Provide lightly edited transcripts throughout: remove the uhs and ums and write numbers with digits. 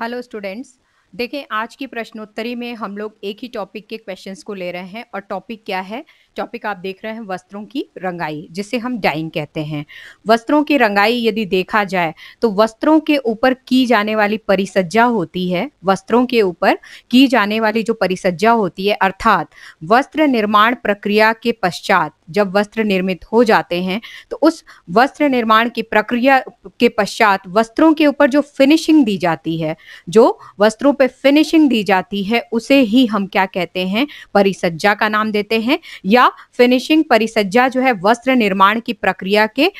Hello students. देखिए, आज की प्रश्नोत्तरी में हम लोग एक ही टॉपिक के क्वेश्चंस को ले रहे हैं और टॉपिक क्या है? टॉपिक आप देख रहे हैं वस्त्रों की रंगाई, जिसे हम डाइंग कहते हैं। वस्त्रों की रंगाई यदि देखा जाए तो वस्त्रों के ऊपर की जाने वाली परिसज्जा होती है। वस्त्रों के ऊपर की जाने वाली जो परिसज्जा होती है, अर्थात वस्त्र निर्माण प्रक्रिया के पश्चात जब वस्त्र निर्मित हो जाते हैं तो उस वस्त्र निर्माण की प्रक्रिया के पश्चात वस्त्रों के ऊपर जो फिनिशिंग दी जाती है, जो वस्त्रों पे फिनिशिंग दी जाती है, उसे ही हम क्या कहते हैं? परिसज्जा का नाम देते हैं। या फिनिशिंग परिसज्जा जो है वस्त्र निर्माण की प्रक्रिया के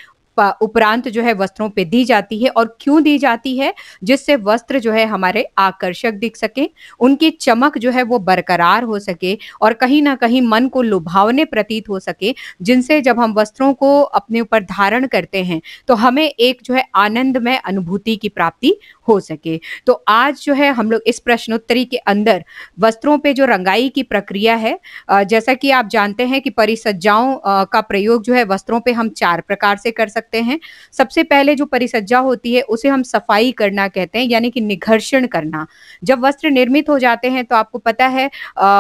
उपरांत जो है वस्त्रों पे दी जाती है। और क्यों दी जाती है? जिससे वस्त्र जो है हमारे आकर्षक दिख सके, उनकी चमक जो है वो बरकरार हो सके और कहीं ना कहीं मन को लुभावने प्रतीत हो सके, जिनसे जब हम वस्त्रों को अपने ऊपर धारण करते हैं तो हमें एक जो है आनंदमय अनुभूति की प्राप्ति हो सके। तो आज जो है हम लोग इस प्रश्नोत्तरी के अंदर वस्त्रों पे जो रंगाई की प्रक्रिया है, जैसा कि आप जानते हैं कि परिसज्जाओं का प्रयोग जो है वस्त्रों पे हम 4 प्रकार से कर सकते हैं। सबसे पहले जो परिसज्जा होती है उसे हम सफाई करना कहते हैं, यानी कि निघर्षण करना। जब वस्त्र निर्मित हो जाते हैं तो आपको पता है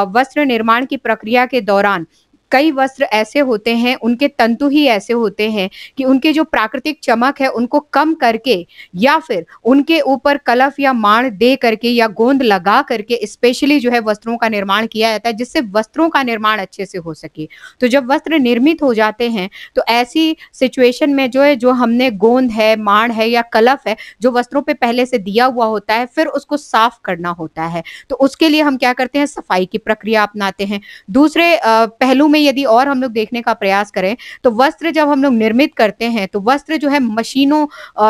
वस्त्र निर्माण की प्रक्रिया के दौरान कई वस्त्र ऐसे होते हैं, उनके तंतु ही ऐसे होते हैं कि उनके जो प्राकृतिक चमक है उनको कम करके या फिर उनके ऊपर कलफ या माण दे करके या गोंद लगा करके स्पेशली जो है वस्त्रों का निर्माण किया जाता है, जिससे वस्त्रों का निर्माण अच्छे से हो सके। तो जब वस्त्र निर्मित हो जाते हैं तो ऐसी सिचुएशन में जो है, जो हमने गोंद है, माण है या कलफ है, जो वस्त्रों पे पहले से दिया हुआ होता है, फिर उसको साफ करना होता है। तो उसके लिए हम क्या करते हैं? सफाई की प्रक्रिया अपनाते हैं। दूसरे पहलू में यदि और हम लोग देखने का प्रयास करें तो वस्त्र जब हम लोग निर्मित करते हैं तो वस्त्र जो है मशीनों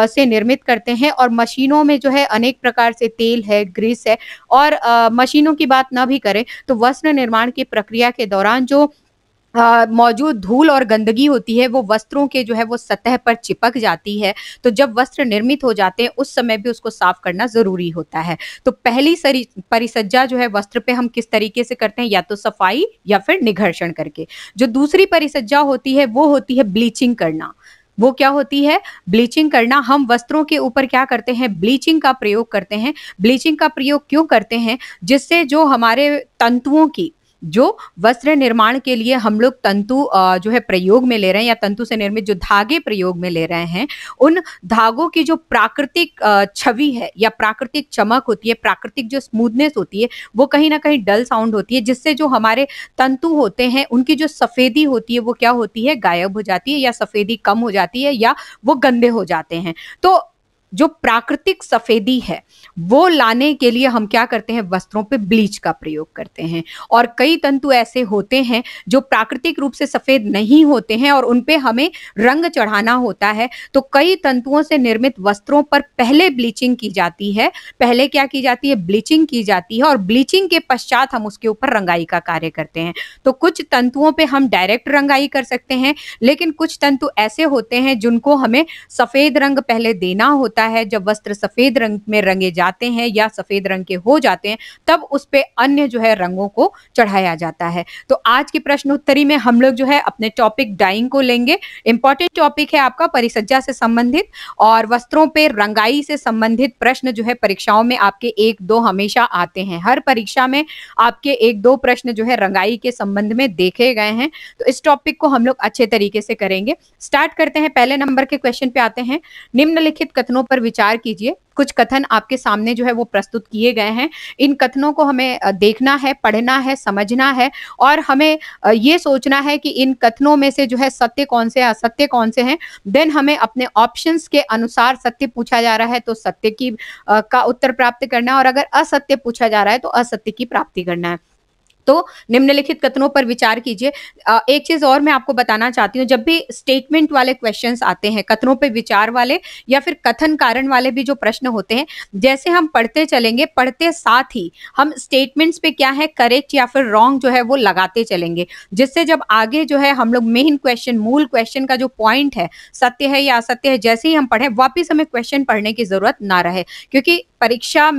से निर्मित करते हैं, और मशीनों में जो है अनेक प्रकार से तेल है, ग्रीस है, और मशीनों की बात ना भी करें तो वस्त्र निर्माण की प्रक्रिया के दौरान जो मौजूद धूल और गंदगी होती है वो वस्त्रों के जो है वो सतह पर चिपक जाती है। तो जब वस्त्र निर्मित हो जाते हैं उस समय भी उसको साफ करना जरूरी होता है। तो पहली परिसज्जा जो है वस्त्र पे हम किस तरीके से करते हैं? या तो सफाई या फिर निघर्षण करके। जो दूसरी परिसज्जा होती है वो होती है ब्लीचिंग करना। वो क्या होती है? ब्लीचिंग करना। हम वस्त्रों के ऊपर क्या करते हैं? ब्लीचिंग का प्रयोग करते हैं। ब्लीचिंग का प्रयोग क्यों करते हैं? जिससे जो हमारे तंतुओं की, जो वस्त्र निर्माण के लिए हम लोग तंतु जो है प्रयोग में ले रहे हैं या तंतु से निर्मित जो धागे प्रयोग में ले रहे हैं, उन धागों की जो प्राकृतिक छवि है या प्राकृतिक चमक होती है, प्राकृतिक जो स्मूथनेस होती है, वो कहीं ना कहीं डल साउंड होती है, जिससे जो हमारे तंतु होते हैं उनकी जो सफेदी होती है वो क्या होती है? गायब हो जाती है, या सफेदी कम हो जाती है, या वो गंदे हो जाते हैं। तो जो प्राकृतिक सफेदी है वो लाने के लिए हम क्या करते हैं? वस्त्रों पे ब्लीच का प्रयोग करते हैं। और कई तंतु ऐसे होते हैं जो प्राकृतिक रूप से सफेद नहीं होते हैं और उनपे हमें रंग चढ़ाना होता है। तो कई तंतुओं से निर्मित वस्त्रों पर पहले ब्लीचिंग की जाती है। पहले क्या की जाती है? ब्लीचिंग की जाती है, और ब्लीचिंग के पश्चात हम उसके ऊपर रंगाई का कार्य करते हैं। तो कुछ तंतुओं पे हम डायरेक्ट रंगाई कर सकते हैं, लेकिन कुछ तंतु ऐसे होते हैं जिनको हमें सफेद रंग पहले देना होता है। जब वस्त्र सफेद रंग में रंगे जाते हैं या सफेद रंग के हो जाते हैं तब उस पे अन्य जो है रंगों को चढ़ाया जाता है। तो आज की प्रश्नोत्तरी में हम लोग जो है अपने टॉपिक डाइंग को लेंगे। इंपॉर्टेंट टॉपिक है आपका परिसज्जा से संबंधित, और वस्त्रों पे रंगाई से संबंधित प्रश्न जो है परीक्षाओं में आपके 1-2 हमेशा आते हैं। हर परीक्षा में आपके 1-2 प्रश्न जो है रंगाई के संबंध में देखे गए हैं। तो इस टॉपिक को हम लोग अच्छे तरीके से करेंगे। स्टार्ट करते हैं। पहले नंबर के क्वेश्चन पे आते हैं। निम्नलिखित कथनों पर विचार कीजिए। कुछ कथन आपके सामने जो है वो प्रस्तुत किए गए हैं। इन कथनों को हमें देखना है, पढ़ना है, समझना है, और हमें ये सोचना है कि इन कथनों में से जो है सत्य कौन से, असत्य कौन से हैं। देन हमें अपने ऑप्शंस के अनुसार सत्य पूछा जा रहा है तो सत्य की का उत्तर प्राप्त करना है, और अगर असत्य पूछा जा रहा है तो असत्य की प्राप्ति करना है। तो निम्नलिखित कथनों पर विचार कीजिए। एक चीज और मैं आपको बताना चाहती हूँ, जब भी स्टेटमेंट वाले क्वेश्चंस आते हैं, कथनों पे विचार वाले या फिर कथन कारण वाले भी जो प्रश्न होते हैं, जैसे हम पढ़ते चलेंगे, पढ़ते साथ ही हम स्टेटमेंट्स पे क्या है करेक्ट या फिर रॉन्ग जो है वो लगाते चलेंगे, जिससे जब आगे जो है हम लोग मेन क्वेश्चन, मूल क्वेश्चन का जो पॉइंट है, सत्य है या असत्य है, जैसे ही हम पढ़े वापिस हमें क्वेश्चन पढ़ने की जरूरत ना रहे। क्योंकि परीक्षा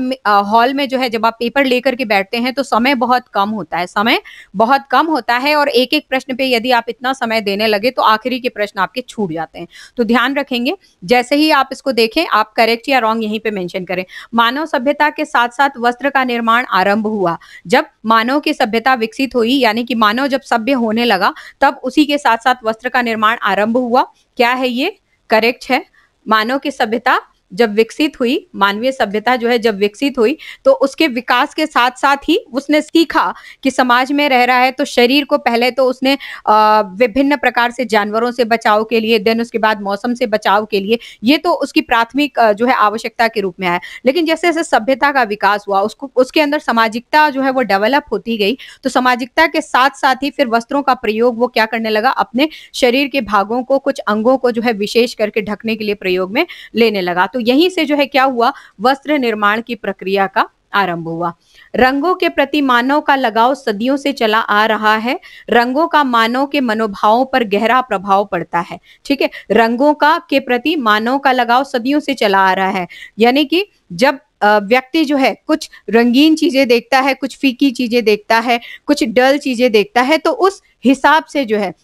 हॉल में जो है जब आप पेपर लेकर के बैठते हैं तो समय बहुत कम होता होता है, समय बहुत कम होता है और एक एक प्रश्न पे यदि आप इतना समय देने लगे तो आखिरी के प्रश्न आपके छूट जाते हैं। तो ध्यान रखेंगे, जैसे ही आप इसको देखें आप करेक्ट या रॉन्ग यहीं पे मेंशन करें। मानव सभ्यता के साथ साथ वस्त्र का निर्माण आरंभ हुआ। जब मानव की सभ्यता विकसित हुई, यानी कि मानव जब सभ्य होने लगा, तब उसी के साथ साथ वस्त्र का निर्माण आरंभ हुआ। क्या है ये? करेक्ट है। मानव की सभ्यता जब विकसित हुई, मानवीय सभ्यता जो है जब विकसित हुई, तो उसके विकास के साथ साथ ही उसने सीखा कि समाज में रह रहा है तो शरीर को पहले तो उसने विभिन्न प्रकार से जानवरों से बचाव के लिए, देन उसके बाद मौसम से बचाव के लिए, ये तो उसकी प्राथमिक जो है आवश्यकता के रूप में आया। लेकिन जैसे जैसे सभ्यता का विकास हुआ, उसको उसके अंदर सामाजिकता जो है वो डेवलप होती गई, तो सामाजिकता के साथ साथ ही फिर वस्त्रों का प्रयोग वो क्या करने लगा, अपने शरीर के भागों को, कुछ अंगों को जो है विशेष करके ढकने के लिए प्रयोग में लेने लगा। तो यहीं से जो है क्या हुआ, वस्त्र निर्माण की प्रक्रिया का आरंभ हुआ। रंगों के प्रति मानव का लगाव सदियों से चला आ रहा है। रंगों का मानव के मनोभावों पर गहरा प्रभाव पड़ता है। ठीक है, रंगों का के प्रति मानव का लगाव सदियों से चला आ रहा है, यानी कि जब व्यक्ति जो है कुछ रंगीन चीजें देखता है, कुछ फीकी चीजें देखता है, कुछ डल चीजें देखता है, तो उस हिसाब से जो है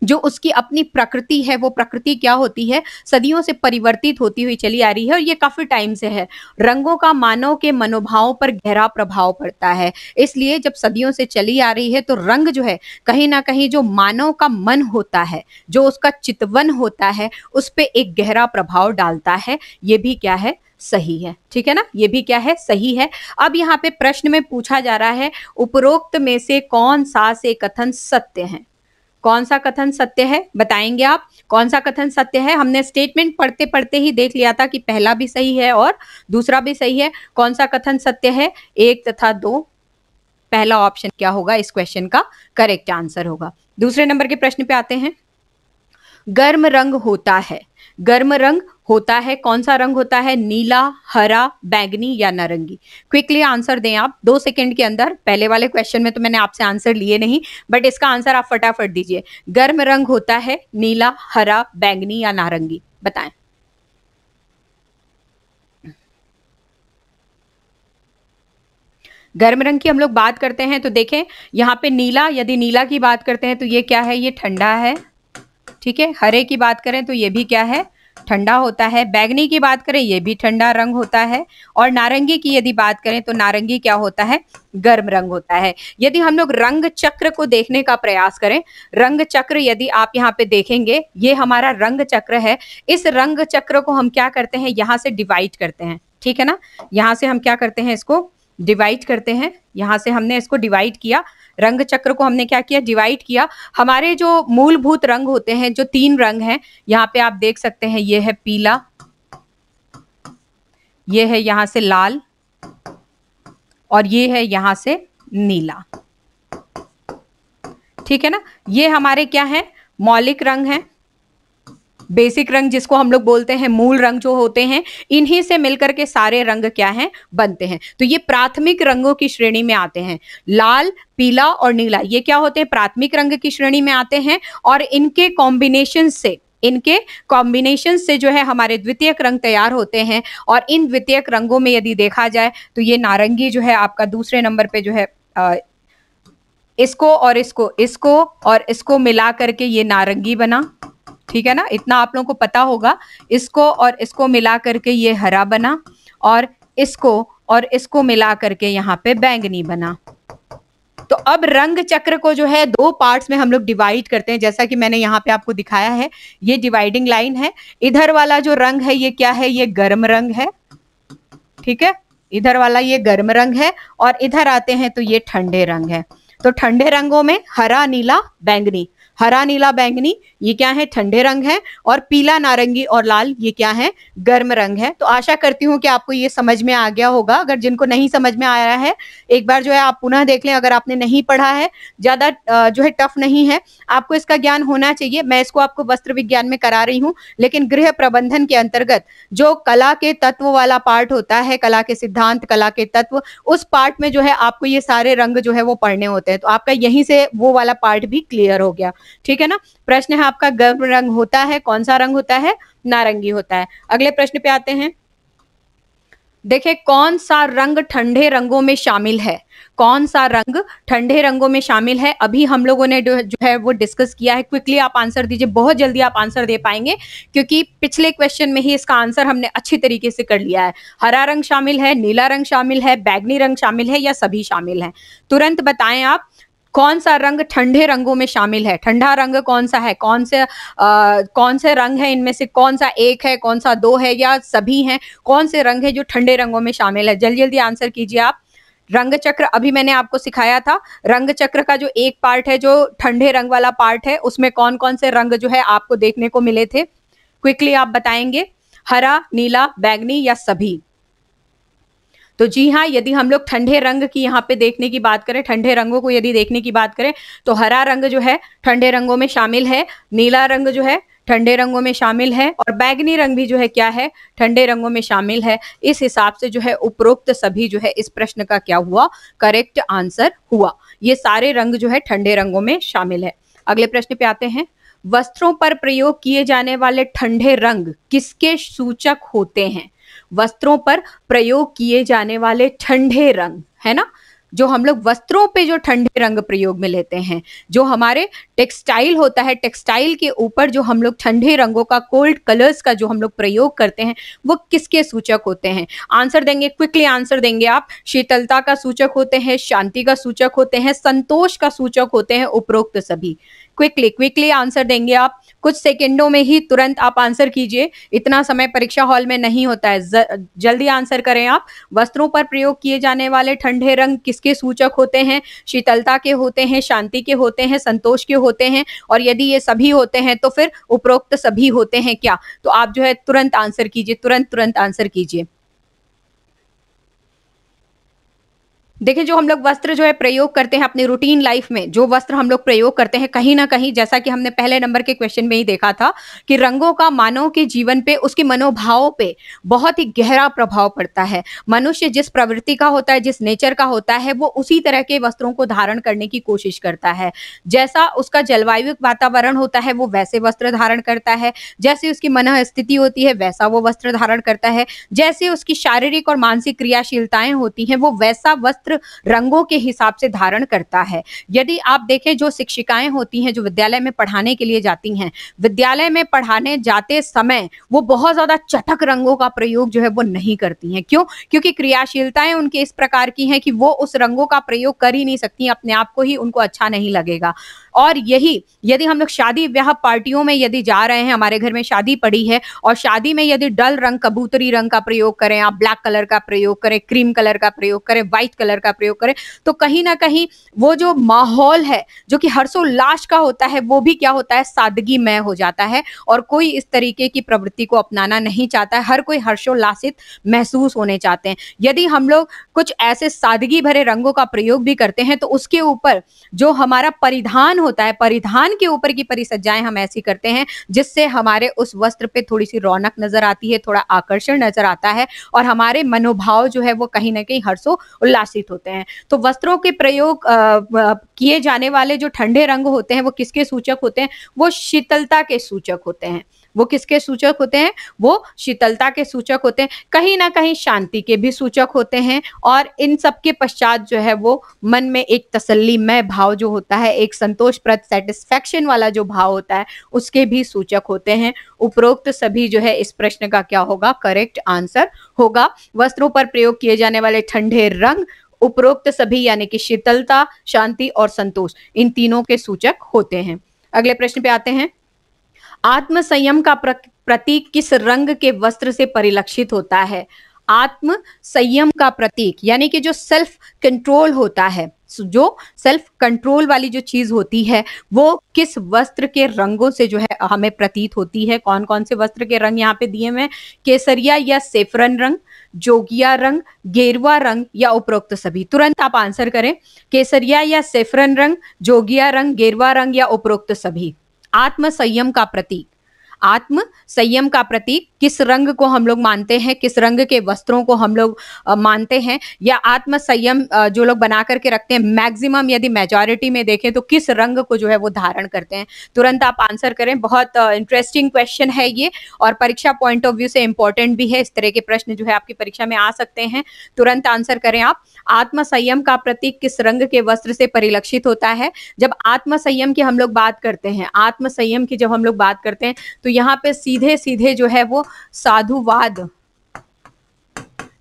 जो उसकी अपनी प्रकृति है, वो प्रकृति क्या होती है, सदियों से परिवर्तित होती हुई चली आ रही है और ये काफी टाइम से है। रंगों का मानव के मनोभावों पर गहरा प्रभाव पड़ता है, इसलिए जब सदियों से चली आ रही है तो रंग जो है कहीं ना कहीं जो मानव का मन होता है, जो उसका चितवन होता है, उस पे एक गहरा प्रभाव डालता है। ये भी क्या है, सही है। ठीक है ना, ये भी क्या है, सही है। अब यहाँ पे प्रश्न में पूछा जा रहा है, उपरोक्त में से कौन सा से कथन सत्य है? कौन सा कथन सत्य है, बताएंगे आप? कौन सा कथन सत्य है? हमने स्टेटमेंट पढ़ते पढ़ते ही देख लिया था कि पहला भी सही है और दूसरा भी सही है। कौन सा कथन सत्य है? 1 तथा 2, पहला ऑप्शन क्या होगा इस क्वेश्चन का करेक्ट आंसर होगा। दूसरे नंबर के प्रश्न पे आते हैं। गर्म रंग होता है, गर्म रंग होता है, कौन सा रंग होता है? नीला, हरा, बैंगनी या नारंगी? क्विकली आंसर दें आप 2 सेकंड के अंदर। पहले वाले क्वेश्चन में तो मैंने आपसे आंसर लिए नहीं, बट इसका आंसर आप फटाफट दीजिए। गर्म रंग होता है नीला, हरा, बैंगनी या नारंगी? बताएं। गर्म रंग की हम लोग बात करते हैं तो देखें यहाँ पे नीला, यदि नीला की बात करते हैं तो ये क्या है, ये ठंडा है। ठीक है, हरे की बात करें तो ये भी क्या है, ठंडा होता है। बैंगनी की बात करें ये भी ठंडा रंग होता है। और नारंगी की यदि बात करें तो नारंगी क्या होता है, गर्म रंग होता है। यदि हम लोग रंग चक्र को देखने का प्रयास करें, रंग चक्र यदि आप यहाँ पे देखेंगे, ये हमारा रंग चक्र है। इस रंग चक्र को हम क्या करते हैं, यहाँ से डिवाइड करते हैं। ठीक है ना, यहाँ से हम क्या करते हैं, इसको डिवाइड करते हैं। यहाँ से हमने इसको डिवाइड किया, रंग चक्र को हमने क्या किया, डिवाइड किया। हमारे जो मूलभूत रंग होते हैं, जो 3 रंग हैं, यहाँ पे आप देख सकते हैं, ये है पीला, ये है यहाँ से लाल और ये है यहाँ से नीला। ठीक है ना, ये हमारे क्या है, मौलिक रंग है, बेसिक रंग जिसको हम लोग बोलते हैं, मूल रंग जो होते हैं, इन्हीं से मिलकर के सारे रंग क्या हैं, बनते हैं। तो ये प्राथमिक रंगों की श्रेणी में आते हैं। लाल, पीला और नीला ये क्या होते हैं, प्राथमिक रंग की श्रेणी में आते हैं। और इनके कॉम्बिनेशन से जो है हमारे द्वितीयक रंग तैयार होते हैं। और इन द्वितीयक रंगों में यदि देखा जाए तो ये नारंगी जो है आपका दूसरे नंबर पे जो है, इसको और इसको मिला करके ये नारंगी बना। ठीक है ना, इतना आप लोगों को पता होगा। इसको और इसको मिला करके ये हरा बना और इसको मिला करके यहाँ पे बैंगनी बना। तो अब रंग चक्र को जो है 2 पार्ट्स में हम लोग डिवाइड करते हैं, जैसा कि मैंने यहाँ पे आपको दिखाया है। ये डिवाइडिंग लाइन है। इधर वाला जो रंग है ये क्या है, ये गर्म रंग है। ठीक है, इधर वाला ये गर्म रंग है और इधर आते हैं तो ये ठंडे रंग है। तो ठंडे रंगों में हरा, नीला, बैंगनी, हरा, नीला, बैंगनी ये क्या है, ठंडे रंग है। और पीला, नारंगी और लाल ये क्या है, गर्म रंग है। तो आशा करती हूँ कि आपको ये समझ में आ गया होगा। अगर जिनको नहीं समझ में आया है, एक बार जो है आप पुनः देख लें। अगर आपने नहीं पढ़ा है, ज्यादा जो है टफ नहीं है, आपको इसका ज्ञान होना चाहिए। मैं इसको आपको वस्त्र विज्ञान में करा रही हूँ, लेकिन गृह प्रबंधन के अंतर्गत जो कला के तत्व वाला पार्ट होता है, कला के सिद्धांत, कला के तत्व, उस पार्ट में जो है आपको ये सारे रंग जो है वो पढ़ने होते हैं। तो आपका यहीं से वो वाला पार्ट भी क्लियर हो गया। ठीक है ना, प्रश्न है आपका, गर्म रंग होता है, कौन सा रंग होता है, नारंगी होता है। अगले प्रश्न पे आते हैं। देखिए कौन सा रंग ठंडे रंगों में शामिल है, कौन सा रंग ठंडे रंगों में शामिल है, अभी हम लोगों ने जो है वो डिस्कस किया है। क्विकली आप आंसर दीजिए, बहुत जल्दी आप आंसर दे पाएंगे क्योंकि पिछले क्वेश्चन में ही इसका आंसर हमने अच्छी तरीके से कर लिया है। हरा रंग शामिल है, नीला रंग शामिल है, बैगनी रंग शामिल है या सभी शामिल हैं? तुरंत बताएं आप कौन सा रंग ठंडे रंगों में शामिल है। ठंडा रंग कौन सा है, कौन से रंग है इनमें से, कौन सा एक है, कौन सा दो है या सभी हैं? कौन से रंग है जो ठंडे रंगों में शामिल है? जल्दी जल्दी आंसर कीजिए आप। रंग चक्र अभी मैंने आपको सिखाया था। रंग चक्र का जो एक पार्ट है, जो ठंडे रंग वाला पार्ट है, उसमें कौन कौन से रंग जो है आपको देखने को मिले थे? क्विकली आप बताएंगे। हरा, नीला, बैगनी या सभी? तो जी हाँ, यदि हम लोग ठंडे रंग की यहाँ पे देखने की बात करें, ठंडे रंगों को यदि देखने की बात करें, तो हरा रंग जो है ठंडे रंगों में शामिल है, नीला रंग जो है ठंडे रंगों में शामिल है और बैगनी रंग भी जो है क्या है, ठंडे रंगों में शामिल है। इस हिसाब से जो है उपरोक्त सभी जो है इस प्रश्न का क्या हुआ, करेक्ट आंसर हुआ। ये सारे रंग जो है ठंडे रंगों में शामिल है। अगले प्रश्न पे आते हैं। वस्त्रों पर प्रयोग किए जाने वाले ठंडे रंग किसके सूचक होते हैं? वस्त्रों पर प्रयोग किए जाने वाले ठंडे रंग, है ना, जो हम लोग वस्त्रों पे जो ठंडे रंग प्रयोग में लेते हैं, जो हमारे टेक्सटाइल होता है, टेक्सटाइल के ऊपर जो हम लोग ठंडे रंगों का, कोल्ड कलर्स का जो हम लोग प्रयोग करते हैं, वो किसके सूचक होते हैं? आंसर देंगे, क्विकली आंसर देंगे आप। शीतलता का सूचक होते हैं, शांति का सूचक होते हैं, संतोष का सूचक होते हैं, उपरोक्त सभी। क्विकली क्विकली आंसर देंगे आप, कुछ सेकंडों में ही तुरंत आप आंसर कीजिए, इतना समय परीक्षा हॉल में नहीं होता है। जल्दी आंसर करें आप। वस्त्रों पर प्रयोग किए जाने वाले ठंडे रंग किसके सूचक होते हैं? शीतलता के होते हैं, शांति के होते हैं, संतोष के होते हैं, और यदि ये सभी होते हैं तो फिर उपरोक्त सभी होते हैं क्या? तो आप जो है तुरंत आंसर कीजिए, तुरंत तुरंत आंसर कीजिए। देखिए जो हम लोग वस्त्र जो है प्रयोग करते हैं अपने रूटीन लाइफ में, जो वस्त्र हम लोग प्रयोग करते हैं, कहीं ना कहीं जैसा कि हमने पहले नंबर के क्वेश्चन में ही देखा था कि रंगों का मानव के जीवन पे, उसके मनोभाव पे बहुत ही गहरा प्रभाव पड़ता है। मनुष्य जिस प्रवृत्ति का होता है, जिस नेचर का होता है, वो उसी तरह के वस्त्रों को धारण करने की कोशिश करता है। जैसा उसका जलवायु वातावरण होता है वो वैसे वस्त्र धारण करता है, जैसे उसकी मन स्थिति होती है वैसा वो वस्त्र धारण करता है, जैसे उसकी शारीरिक और मानसिक क्रियाशीलताएं होती हैं वो वैसा वस्त्र रंगों के हिसाब से धारण करता है। यदि आप देखें जो शिक्षिकाएं होती हैं, जो विद्यालय में पढ़ाने के लिए जाती हैं, विद्यालय में पढ़ाने जाते समय वो बहुत ज्यादा चटक रंगों का प्रयोग जो है वो नहीं करती हैं। क्यों? क्योंकि क्रियाशीलताएं उनके इस प्रकार की हैं कि वो उस रंगों का प्रयोग कर ही नहीं सकती, अपने आप को ही उनको अच्छा नहीं लगेगा। और यही यदि हम लोग शादी ब्याह पार्टियों में यदि जा रहे हैं, हमारे घर में शादी पड़ी है और शादी में यदि डल रंग, कबूतरी रंग का प्रयोग करें, आप ब्लैक कलर का प्रयोग करें, क्रीम कलर का प्रयोग करें, व्हाइट कलर का प्रयोग करें, तो कहीं ना कहीं वो जो माहौल है जो कि हर्षोल्लास का होता है वो भी क्या होता है, सादगीमय हो जाता है और कोई इस तरीके की प्रवृत्ति को अपनाना नहीं चाहता है। हर कोई हर्षोल्लासित महसूस होने चाहते हैं। यदि हम लोग कुछ ऐसे सादगी भरे रंगों का प्रयोग भी करते हैं तो उसके ऊपर जो हमारा परिधान होता है, परिधान के ऊपर की परिसज्जाएं हम ऐसी करते हैं जिससे हमारे उस वस्त्र पे थोड़ी सी रौनक नजर आती है, थोड़ा आकर्षण नजर आता है और हमारे मनोभाव जो है वो कहीं ना कहीं हर्षो उल्लासित होते हैं। तो वस्त्रों के प्रयोग किए जाने वाले जो ठंडे रंग होते हैं वो किसके सूचक होते हैं? वो शीतलता के सूचक होते हैं। वो किसके सूचक होते हैं? वो शीतलता के सूचक होते हैं, कहीं ना कहीं शांति के भी सूचक होते हैं, और इन सब के पश्चात जो है वो मन में एक तसल्लीमय भाव जो होता है, एक संतोषप्रद सेटिस्फैक्शन वाला जो भाव होता है, उसके भी सूचक होते हैं। उपरोक्त सभी जो है इस प्रश्न का क्या होगा, करेक्ट आंसर होगा। वस्त्रों पर प्रयोग किए जाने वाले ठंडे रंग उपरोक्त सभी यानी कि शीतलता, शांति और संतोष, इन तीनों के सूचक होते हैं। अगले प्रश्न पे आते हैं। आत्म संयम का प्रतीक किस रंग के वस्त्र से परिलक्षित होता है? आत्म संयम का प्रतीक यानी कि जो सेल्फ कंट्रोल होता है, जो सेल्फ कंट्रोल वाली जो चीज होती है वो किस वस्त्र के रंगों से जो है हमें प्रतीत होती है? कौन कौन से वस्त्र के रंग यहाँ पे दिए हुए हैं? केसरिया या सेफरन रंग, जोगिया रंग, गेरुआ रंग या उपरोक्त सभी? तुरंत आप आंसर करें। केसरिया या सेफरन रंग, जोगिया रंग, गेरुआ रंग या उपरोक्त सभी? आत्म संयम का प्रतीक, आत्म संयम का प्रतीक किस रंग को हम लोग मानते हैं, किस रंग के वस्त्रों को हम लोग मानते हैं, या आत्म संयम जो लोग बना करके रखते हैं मैक्सिमम यदि मेजॉरिटी में देखें तो किस रंग को जो है वो धारण करते हैं। तुरंत आप आंसर करें। बहुत इंटरेस्टिंग क्वेश्चन है ये और परीक्षा पॉइंट ऑफ व्यू से इंपॉर्टेंट भी है। इस तरह के प्रश्न जो है आपकी परीक्षा में आ सकते हैं। तुरंत आंसर करें आप। आत्म संयम का प्रतीक किस रंग के वस्त्र से परिलक्षित होता है? जब आत्म संयम की हम लोग बात करते हैं, आत्म संयम की जब हम लोग बात करते हैं तो यहाँ पे सीधे सीधे जो है वो साधुवाद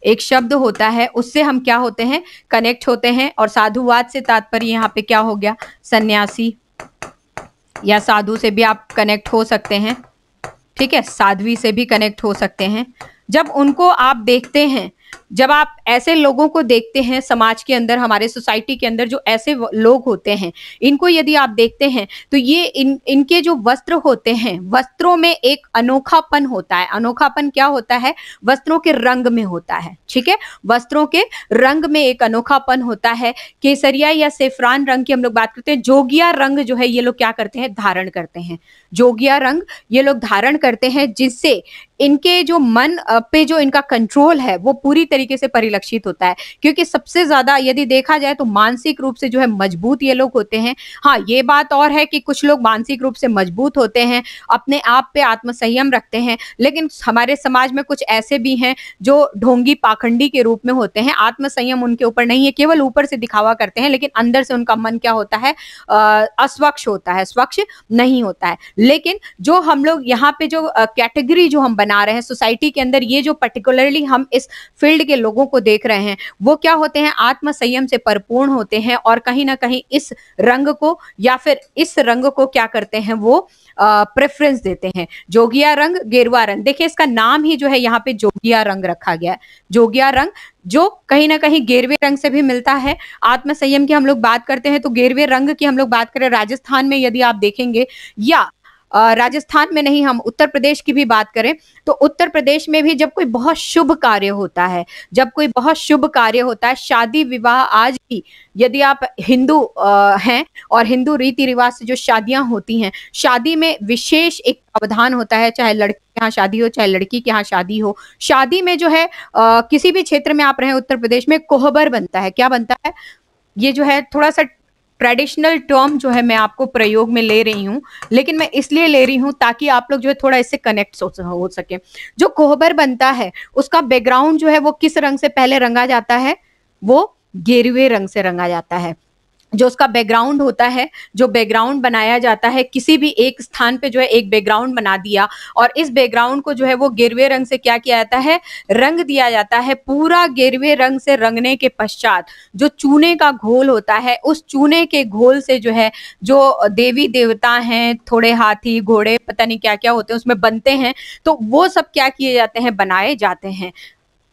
एक शब्द होता है, उससे हम क्या होते हैं, कनेक्ट होते हैं। और साधुवाद से तात्पर्य यहाँ पे क्या हो गया, सन्यासी या साधु से भी आप कनेक्ट हो सकते हैं, ठीक है, साध्वी से भी कनेक्ट हो सकते हैं। जब उनको आप देखते हैं, जब आप ऐसे लोगों को देखते हैं समाज के अंदर, हमारे सोसाइटी के अंदर जो ऐसे लोग होते हैं, इनको यदि आप देखते हैं तो ये इनके जो वस्त्र होते हैं, वस्त्रों में एक अनोखापन होता है। अनोखापन क्या होता है? वस्त्रों के रंग में होता है, ठीक है, वस्त्रों के रंग में एक अनोखापन होता है। केसरिया या सेफ्रान रंग की हम लोग बात करते हैं। जोगिया रंग जो है ये लोग क्या करते हैं, धारण करते हैं। जोगिया रंग ये लोग धारण करते हैं, जिससे इनके जो मन पे जो इनका कंट्रोल है वो पूरी तरीके से परिलक्षित होता है। क्योंकि सबसे ज्यादा यदि देखा जाए तो मानसिक रूप से जो है मजबूत ये लोग होते हैं। हाँ, ये बात और है कि कुछ लोग मानसिक रूप से मजबूत होते हैं, अपने आप पे आत्मसंयम रखते हैं, लेकिन हमारे समाज में कुछ ऐसे भी हैं जो ढोंगी पाखंडी के रूप में होते हैं। आत्मसंयम उनके ऊपर नहीं है, केवल ऊपर से दिखावा करते हैं, लेकिन अंदर से उनका मन क्या होता है, अस्वच्छ होता है, स्वच्छ नहीं होता है। लेकिन जो हम लोग यहाँ पे जो कैटेगरी जो हम बना रहे हैं सोसाइटी के अंदर, ये जो पर्टिकुलरली हम इस फील्ड के लोगों को देख रहे हैं, वो क्या होते हैं, आत्म संयम से परिपूर्ण होते हैं और कहीं ना कहीं इस रंग को या फिर इस रंग को क्या करते हैं, वो प्रेफरेंस देते हैं। जोगिया रंग, गेरुआ रंग, देखिए इसका नाम ही जो है यहाँ पे जोगिया रंग रखा गया है। जोगिया रंग जो कहीं ना कहीं गेरवे रंग से भी मिलता है। आत्म संयम की हम लोग बात करते हैं तो गेरवे रंग की हम लोग बात करें, राजस्थान में यदि आप देखेंगे, या राजस्थान में नहीं, हम उत्तर प्रदेश की भी बात करें तो उत्तर प्रदेश में भी जब कोई बहुत शुभ कार्य होता है, जब कोई बहुत शुभ कार्य होता है, शादी विवाह, आज भी यदि आप हिंदू हैं और हिंदू रीति रिवाज से जो शादियां होती हैं, शादी में विशेष एक प्रावधान होता है, चाहे लड़के के यहाँ शादी हो चाहे लड़की के यहाँ शादी हो। शादी में जो है किसी भी क्षेत्र में आप रहे उत्तर प्रदेश में, कोहबर बनता है। क्या बनता है? ये जो है थोड़ा सा ट्रेडिशनल टर्म जो है मैं आपको प्रयोग में ले रही हूँ, लेकिन मैं इसलिए ले रही हूँ ताकि आप लोग जो है थोड़ा इससे कनेक्ट हो सके। जो कोहबर बनता है उसका बैकग्राउंड जो है वो किस रंग से पहले रंगा जाता है? वो गेरुए रंग से रंगा जाता है। जो उसका बैकग्राउंड होता है, जो बैकग्राउंड बनाया जाता है, किसी भी एक स्थान पे जो है एक बैकग्राउंड बना दिया और इस बैकग्राउंड को जो है वो गेरुए रंग से क्या किया जाता है, रंग दिया जाता है। पूरा गेरुए रंग से रंगने के पश्चात जो चूने का घोल होता है, उस चूने के घोल से जो है जो देवी देवता हैं, थोड़े हाथी घोड़े पता नहीं क्या क्या होते हैं उसमें बनते हैं, तो वो सब क्या किए जाते हैं, बनाए जाते हैं।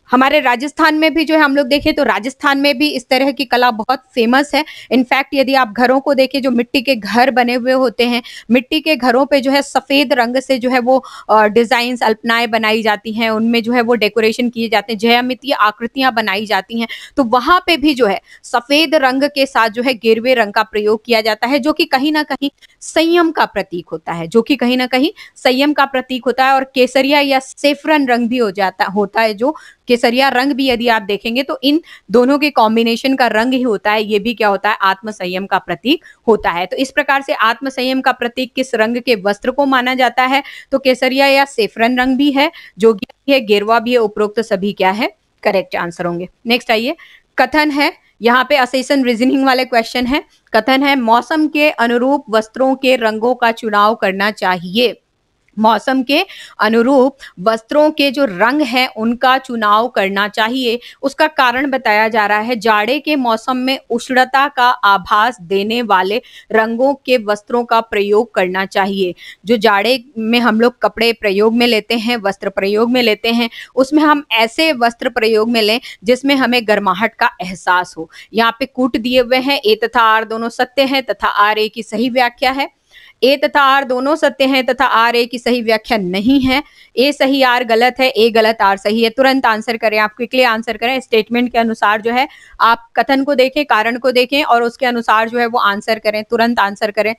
हमारे राजस्थान में भी जो है हम लोग देखें तो राजस्थान में भी इस तरह की कला बहुत फेमस है। इनफैक्ट यदि आप घरों को देखें, जो मिट्टी के घर बने हुए होते हैं, मिट्टी के घरों पे जो है सफेद रंग से जो है वो डिजाइन्स, अल्पनाएं बनाई जाती हैं, उनमें जो है वो डेकोरेशन किए जाते हैं, ज्यामितीय आकृतियां बनाई जाती हैं। तो वहां पे भी जो है सफेद रंग के साथ जो है गेरुए रंग का प्रयोग किया जाता है, जो कि कहीं ना कहीं संयम का प्रतीक होता है, जो कि कहीं ना कहीं संयम का प्रतीक होता है। और केसरिया या सेफरन रंग भी होता है जो केसरिया रंग भी यदि आप देखेंगे तो इन दोनों के कॉम्बिनेशन का रंग ही होता है, ये भी क्या होता है, आत्म संयम का प्रतीक होता है। तो इस प्रकार से आत्म संयम का प्रतीक किस रंग के वस्त्र को माना जाता है? तो केसरिया या सेफरन रंग भी है, जोगिया भी है, गेरुआ भी है। उपरोक्त तो सभी क्या है, करेक्ट आंसर होंगे। नेक्स्ट आइए, कथन है, यहाँ पे असेशन रीजनिंग वाले क्वेश्चन है। कथन है, मौसम के अनुरूप वस्त्रों के रंगों का चुनाव करना चाहिए। मौसम के अनुरूप वस्त्रों के जो रंग हैं उनका चुनाव करना चाहिए। उसका कारण बताया जा रहा है, जाड़े के मौसम में उष्णता का आभास देने वाले रंगों के वस्त्रों का प्रयोग करना चाहिए। जो जाड़े में हम लोग कपड़े प्रयोग में लेते हैं, वस्त्र प्रयोग में लेते हैं, उसमें हम ऐसे वस्त्र प्रयोग में लें जिसमें हमें गर्माहट का एहसास हो। यहाँ पे कूट दिए हुए हैं, ए तथा आर दोनों सत्य हैं तथा आर ए की सही व्याख्या है। ए तथा आर दोनों सत्य हैं तथा आर ए की सही व्याख्या नहीं है। ए सही आर गलत है, ए गलत आर सही है। तुरंत आंसर करें, आप क्विकली आंसर करें। स्टेटमेंट के अनुसार जो है आप कथन को देखें, कारण को देखें और उसके अनुसार जो है वो आंसर करें, तुरंत आंसर करें।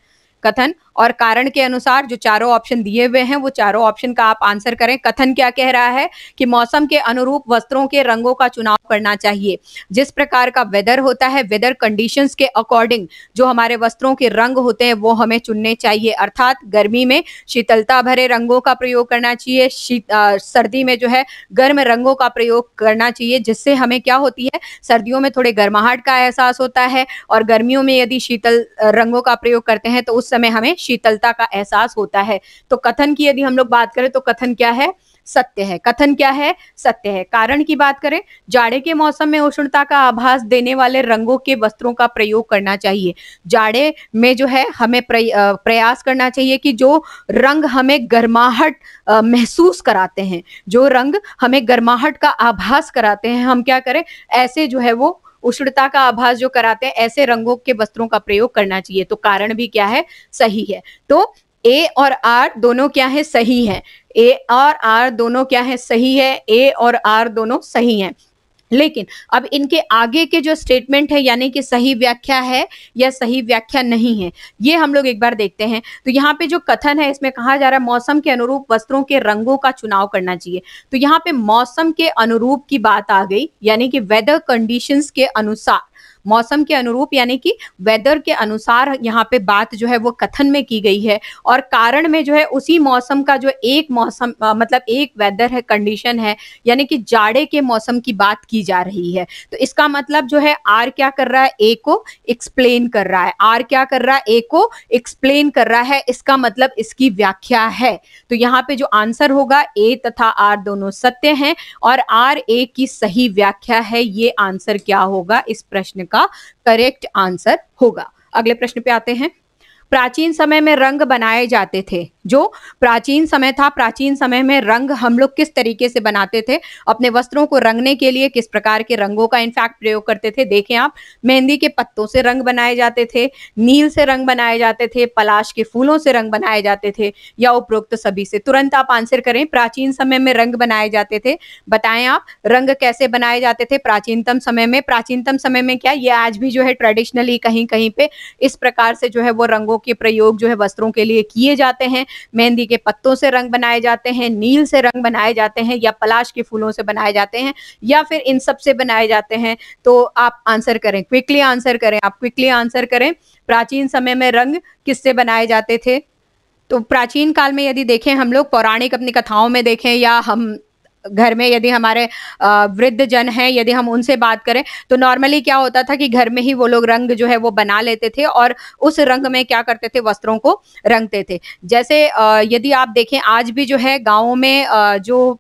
कथन और कारण के अनुसार जो चारों ऑप्शन दिए हुए हैं वो चारों ऑप्शन का आप आंसर करें। कथन क्या कह रहा है कि मौसम के अनुरूप वस्त्रों के रंगों का चुनाव करना चाहिए। जिस प्रकार का वेदर होता है, वेदर कंडीशंस के अकॉर्डिंग जो हमारे वस्त्रों के रंग होते हैं वो हमें चुनने चाहिए। अर्थात गर्मी में शीतलता भरे रंगों का प्रयोग करना चाहिए, सर्दी में जो है गर्म रंगों का प्रयोग करना चाहिए, जिससे हमें क्या होती है, सर्दियों में थोड़े गर्माहट का एहसास होता है और गर्मियों में यदि शीतल रंगों का प्रयोग करते हैं तो उस समय हमें शीतलता का एहसास होता है। तो कथन की यदि हम लोग बात करें तो कथन क्या है, सत्य है। कथन क्या है, सत्य है। कारण की बात करें, जाड़े के मौसम में उष्णता का आभास देने वाले रंगों के वस्त्रों का प्रयोग करना चाहिए। जाड़े में जो है हमें प्रयास करना चाहिए कि जो रंग हमें गर्माहट महसूस कराते हैं, जो रंग हमें गर्माहट का आभास कराते हैं, हम क्या करें, ऐसे जो है वो उष्णता का आभास जो कराते हैं ऐसे रंगों के वस्त्रों का प्रयोग करना चाहिए। तो कारण भी क्या है, सही है। तो ए और आर दोनों क्या है, सही है। ए और आर दोनों क्या है, सही है। ए और आर दोनों सही हैं। लेकिन अब इनके आगे के जो स्टेटमेंट है, यानी कि सही व्याख्या है या सही व्याख्या नहीं है, ये हम लोग एक बार देखते हैं। तो यहाँ पे जो कथन है इसमें कहा जा रहा है मौसम के अनुरूप वस्त्रों के रंगों का चुनाव करना चाहिए। तो यहाँ पे मौसम के अनुरूप की बात आ गई, यानी कि वेदर कंडीशंस के अनुसार, मौसम के अनुरूप यानी कि वेदर के अनुसार यहाँ पे बात जो है वो कथन में की गई है। और कारण में जो है उसी मौसम का जो एक मौसम मतलब एक वेदर है, कंडीशन है, यानी कि जाड़े के मौसम की बात की जा रही है। तो इसका मतलब जो है आर क्या कर रहा है, ए को एक्सप्लेन कर रहा है। आर क्या कर रहा है, ए को एक्सप्लेन कर रहा है। इसका मतलब इसकी व्याख्या है। तो यहाँ पे जो आंसर होगा, ए तथा आर दोनों सत्य हैं और आर ए की सही व्याख्या है। ये आंसर क्या होगा, इस प्रश्न का करेक्ट आंसर होगा। अगले प्रश्न पे आते हैं। प्राचीन समय में रंग बनाए जाते थे। जो प्राचीन समय था, प्राचीन समय में रंग हम लोग किस तरीके से बनाते थे, अपने वस्त्रों को रंगने के लिए किस प्रकार के रंगों का इनफैक्ट प्रयोग करते थे। देखें आप, मेहंदी के पत्तों से रंग बनाए जाते थे, नील से रंग बनाए जाते थे, पलाश के फूलों से रंग बनाए जाते थे, या उपरोक्त सभी से। तुरंत आप आंसर करें। प्राचीन समय में रंग बनाए जाते थे, बताएं आप रंग कैसे बनाए जाते थे प्राचीनतम समय में। प्राचीनतम समय में क्या, ये आज भी जो है ट्रेडिशनली कहीं कहीं पे इस प्रकार से जो है वो रंगों के प्रयोग जो है वस्त्रों के लिए किए जाते हैं। मेहंदी के पत्तों से रंग बनाए जाते हैं, नील से रंग बनाए जाते हैं, या पलाश के फूलों से बनाए जाते हैं, या फिर इन सब से बनाए जाते हैं। तो आप आंसर करें, क्विकली आंसर करें, आप क्विकली आंसर करें। प्राचीन समय में रंग किससे बनाए जाते थे? तो प्राचीन काल में यदि देखें हम लोग, पौराणिक अपनी कथाओं में देखें, या हम घर में यदि हमारे वृद्ध जन हैं, यदि हम उनसे बात करें, तो नॉर्मली क्या होता था कि घर में ही वो लोग रंग जो है वो बना लेते थे और उस रंग में क्या करते थे, वस्त्रों को रंगते थे। जैसे यदि आप देखें आज भी जो है गाँवों में जो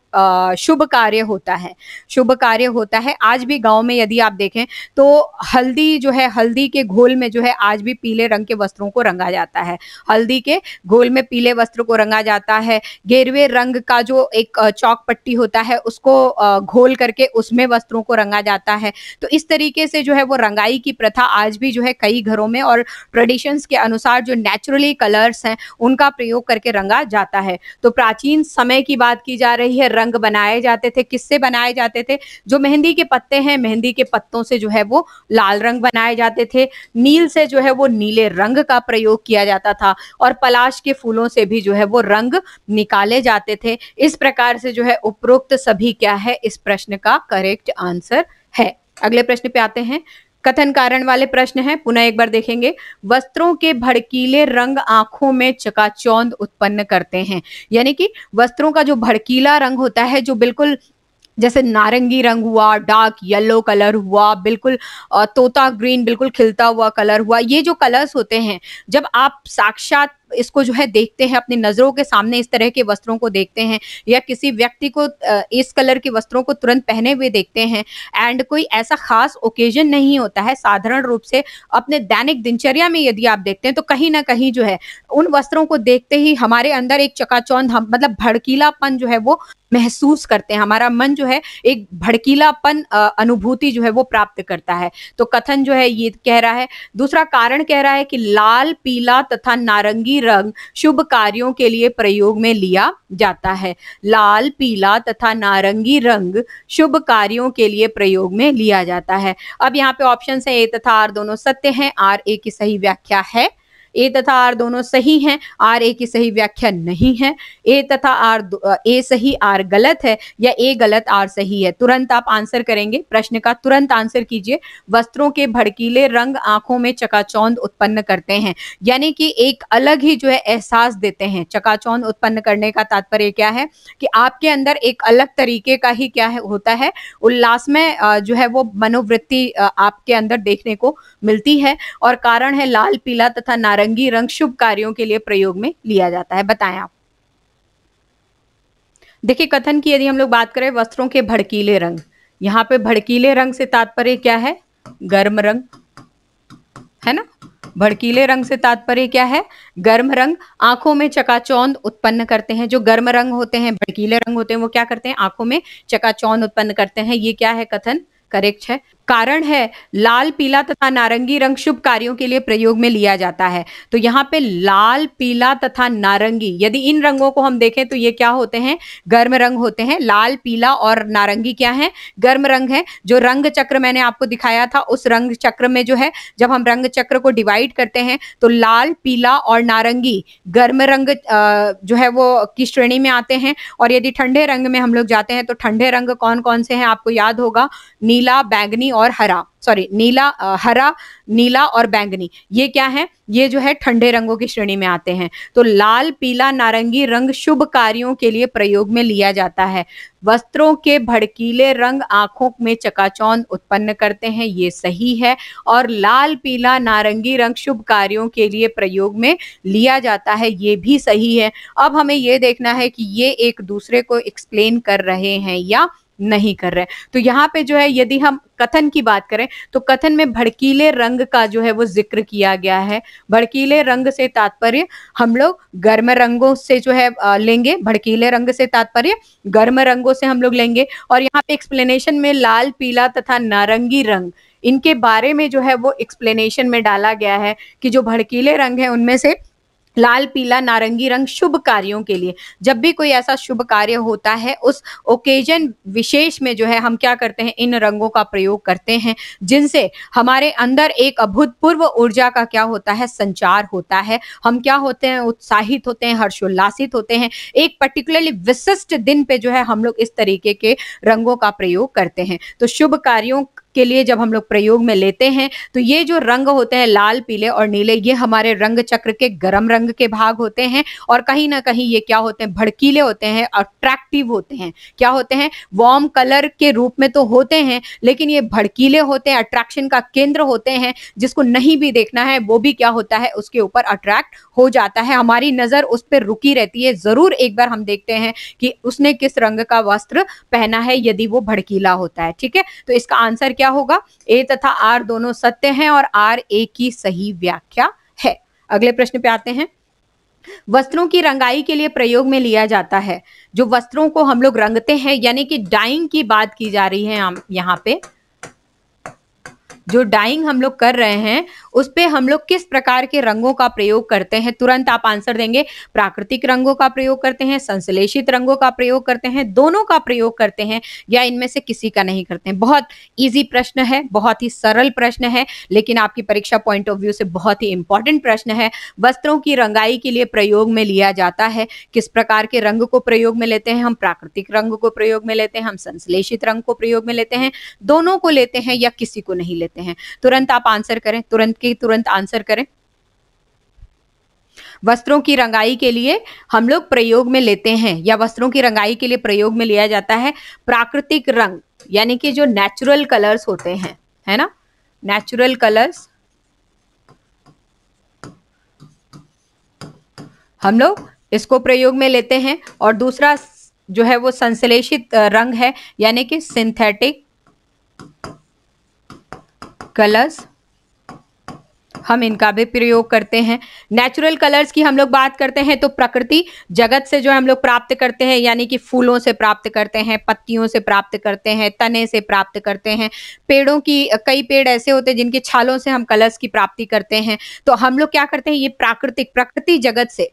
शुभ कार्य होता है, शुभ कार्य होता है, आज भी गाँव में यदि आप देखें तो हल्दी जो है, हल्दी के घोल में जो है आज भी पीले रंग के वस्त्रों को रंगा जाता है। हल्दी के घोल में पीले वस्त्र को रंगा जाता है। गेरुए रंग का जो एक चौक पट्टी होता है उसको घोल करके उसमें वस्त्रों को रंगा जाता है। तो इस तरीके से जो है वो रंगाई की प्रथा आज भी जो है कई घरों में, और ट्रेडिशंस के अनुसार जो नेचुरली कलर्स हैं उनका प्रयोग करके रंगा जाता है। तो प्राचीन समय की बात की जा रही है, रंग बनाए जाते थे। किससे बनाए जाते थे? जो मेहंदी के पत्ते हैं, मेहंदी के पत्तों से जो है वो लाल रंग बनाए जाते थे। नील से जो है वो नीले रंग का प्रयोग किया जाता था, और पलाश के फूलों से भी जो है वो रंग निकाले जाते थे। इस प्रकार से जो है उपरोक्त सभी क्या है, इस प्रश्न का करेक्ट आंसर है। अगले प्रश्न पे आते हैं। कथन कारण वाले प्रश्न हैं, पुनः एक बार देखेंगे। वस्त्रों के भड़कीले रंग आंखों में चकाचौंध उत्पन्न करते हैं। यानी कि वस्त्रों का जो भड़कीला रंग होता है, जो बिल्कुल जैसे नारंगी रंग हुआ, डार्क येलो कलर हुआ, बिल्कुल तोता ग्रीन, बिल्कुल खिलता हुआ कलर हुआ, ये जो कलर्स होते हैं, जब आप साक्षात इसको जो है देखते हैं, अपनी नजरों के सामने इस तरह के वस्त्रों को देखते हैं, या किसी व्यक्ति को इस कलर के वस्त्रों को तुरंत पहने हुए देखते हैं, एंड कोई ऐसा खास ओकेजन नहीं होता है, साधारण रूप से अपने दैनिक दिनचर्या में यदि आप देखते हैं, तो कहीं ना कहीं जो है उन वस्त्रों को देखते ही हमारे अंदर एक चकाचौंध, मतलब भड़कीलापन जो है वो महसूस करते हैं। हमारा मन जो है एक भड़कीलापन अनुभूति जो है वो प्राप्त करता है। तो कथन जो है ये कह रहा है। दूसरा कारण कह रहा है कि लाल, पीला तथा नारंगी रंग शुभ कार्यों के लिए प्रयोग में लिया जाता है। लाल, पीला तथा नारंगी रंग शुभ कार्यों के लिए प्रयोग में लिया जाता है। अब यहाँ पे ऑप्शन है ए तथा आर दोनों सत्य हैं। आर ए की सही व्याख्या है। ए तथा आर दोनों सही हैं, आर ए की सही व्याख्या नहीं है। ए तथा आर ए सही आर गलत है, या ए गलत आर सही है। तुरंत आप आंसर करेंगे, प्रश्न का तुरंत आंसर कीजिए। वस्त्रों के भड़कीले रंग आंखों में चकाचौंध उत्पन्न करते हैं, यानी कि एक अलग ही जो है एहसास देते हैं। चकाचौंध उत्पन्न करने का तात्पर्य क्या है कि आपके अंदर एक अलग तरीके का ही क्या है होता है, उल्लास में जो है वो मनोवृत्ति आपके अंदर देखने को मिलती है। और कारण है लाल, पीला तथा नारंगी रंग शुभ कार्यों के लिए प्रयोग में लिया जाता है। बताएं आप। देखिए कथन की यदि हम लोग बात करें, वस्त्रों के भड़कीले रंग, यहाँ पे भड़कीले रंग से तात्पर्य क्या है, गर्म रंग, है ना। भड़कीले रंग से तात्पर्य क्या है, गर्म रंग। आंखों में चकाचौंध उत्पन्न करते हैं। जो गर्म रंग होते हैं, भड़कीले रंग होते हैं, वो क्या करते हैं, आंखों में चकाचौंध उत्पन्न करते हैं। ये क्या है, कथन करेक्ट है। कारण है लाल, पीला तथा नारंगी रंग शुभ कार्यों के लिए प्रयोग में लिया जाता है। तो यहाँ पे लाल, पीला तथा नारंगी, यदि इन रंगों को हम देखें तो ये क्या होते हैं, गर्म रंग होते हैं। लाल, पीला और नारंगी क्या है, गर्म रंग है। जो रंग चक्र मैंने आपको दिखाया था, उस रंग चक्र में जो है, जब हम रंग चक्र को डिवाइड करते हैं तो लाल, पीला और नारंगी गर्म रंग जो है वो की श्रेणी में आते हैं। और यदि ठंडे रंग में हम लोग जाते हैं तो ठंडे रंग कौन कौन से हैं, आपको याद होगा, नीला, बैंगनी और हरा, सॉरी नीला, हरा, नीला और बैंगनी, ये क्या है, ये जो है ठंडे रंगों की श्रेणी में आते हैं। तो लाल, पीला, नारंगी रंग शुभ कार्यों के लिए प्रयोग में लिया जाता है। वस्त्रों के भड़कीले रंग आंखों में चकाचौंध उत्पन्न करते हैं, ये सही है। और लाल, पीला, नारंगी रंग शुभ कार्यों के लिए प्रयोग में लिया जाता है, ये भी सही है। अब हमें ये देखना है कि ये एक दूसरे को एक्सप्लेन कर रहे हैं या नहीं कर रहे। तो यहाँ पे जो है, यदि हम कथन की बात करें तो कथन में भड़कीले रंग का जो है वो जिक्र किया गया है। भड़कीले रंग से तात्पर्य हम लोग गर्म रंगों से जो है लेंगे। भड़कीले रंग से तात्पर्य गर्म रंगों से हम लोग लेंगे। और यहाँ पे एक्सप्लेनेशन में लाल, पीला तथा नारंगी रंग, इनके बारे में जो है वो एक्सप्लेनेशन में डाला गया है कि जो भड़कीले रंग है उनमें से लाल, पीला, नारंगी रंग शुभ कार्यों के लिए, जब भी कोई ऐसा शुभ कार्य होता है उस ओकेजन विशेष में जो है हम क्या करते हैं, इन रंगों का प्रयोग करते हैं, जिनसे हमारे अंदर एक अभूतपूर्व ऊर्जा का क्या होता है, संचार होता है। हम क्या होते हैं, उत्साहित होते हैं, हर्षोल्लासित होते हैं। एक पर्टिकुलरली विशिष्ट दिन पे जो है हम लोग इस तरीके के रंगों का प्रयोग करते हैं। तो शुभ कार्यों के लिए जब हम लोग प्रयोग में लेते हैं तो ये जो रंग होते हैं लाल, पीले और नीले, ये हमारे रंग चक्र के गरम रंग के भाग होते हैं। और कहीं ना कहीं ये क्या होते हैं, भड़कीले होते हैं, अट्रैक्टिव होते हैं। क्या होते हैं, वार्म कलर के रूप में तो होते हैं, लेकिन ये भड़कीले होते हैं, अट्रैक्शन का केंद्र होते हैं। जिसको नहीं भी देखना है वो भी क्या होता है, उसके ऊपर अट्रैक्ट हो जाता है। हमारी नजर उस पर रुकी रहती है, जरूर एक बार हम देखते हैं कि उसने किस रंग का वस्त्र पहना है, यदि वो भड़कीला होता है। ठीक है, तो इसका आंसर क्या होगा, ए तथा आर दोनों सत्य हैं और आर ए की सही व्याख्या है। अगले प्रश्न पे आते हैं। वस्त्रों की रंगाई के लिए प्रयोग में लिया जाता है। जो वस्त्रों को हम लोग रंगते हैं, यानी कि डाइंग की बात की जा रही है यहाँ पे, जो डाइंग हम लोग कर रहे हैं उस पे हम लोग किस प्रकार के रंगों का प्रयोग करते हैं। तुरंत आप आंसर देंगे, प्राकृतिक रंगों का प्रयोग करते हैं, संश्लेषित रंगों का प्रयोग करते हैं, दोनों का प्रयोग करते हैं, या इनमें से किसी का नहीं करते हैं। बहुत इजी प्रश्न है, बहुत ही सरल प्रश्न है, लेकिन आपकी परीक्षा पॉइंट ऑफ व्यू से बहुत ही इंपॉर्टेंट प्रश्न है। वस्त्रों की रंगाई के लिए प्रयोग में लिया जाता है। किस प्रकार के रंग को प्रयोग में लेते हैं, हम प्राकृतिक रंग को प्रयोग में लेते हैं, हम संश्लेषित रंग को प्रयोग में लेते हैं, दोनों को लेते हैं या किसी को नहीं लेते हैं। तुरंत आप आंसर करें, तुरंत आंसर करें। वस्त्रों की रंगाई के लिए हम लोग प्रयोग में लेते हैं, या वस्त्रों की रंगाई के लिए प्रयोग में लिया जाता है प्राकृतिक रंग, यानी कि जो नेचुरल कलर्स होते हैं, है ना, नेचुरल कलर्स हम लोग इसको प्रयोग में लेते हैं। और दूसरा जो है वो संश्लेषित रंग है, यानी कि सिंथेटिक कलर्स, हम इनका भी प्रयोग करते हैं। नेचुरल कलर्स की हम लोग बात करते हैं तो प्रकृति जगत से जो हम लोग प्राप्त करते हैं, यानी कि फूलों से प्राप्त करते हैं, पत्तियों से प्राप्त करते हैं, तने से प्राप्त करते हैं, पेड़ों की, कई पेड़ ऐसे होते हैं जिनके छालों से हम कलर्स की प्राप्ति करते हैं। तो हम लोग क्या करते हैं, ये प्रकृति जगत से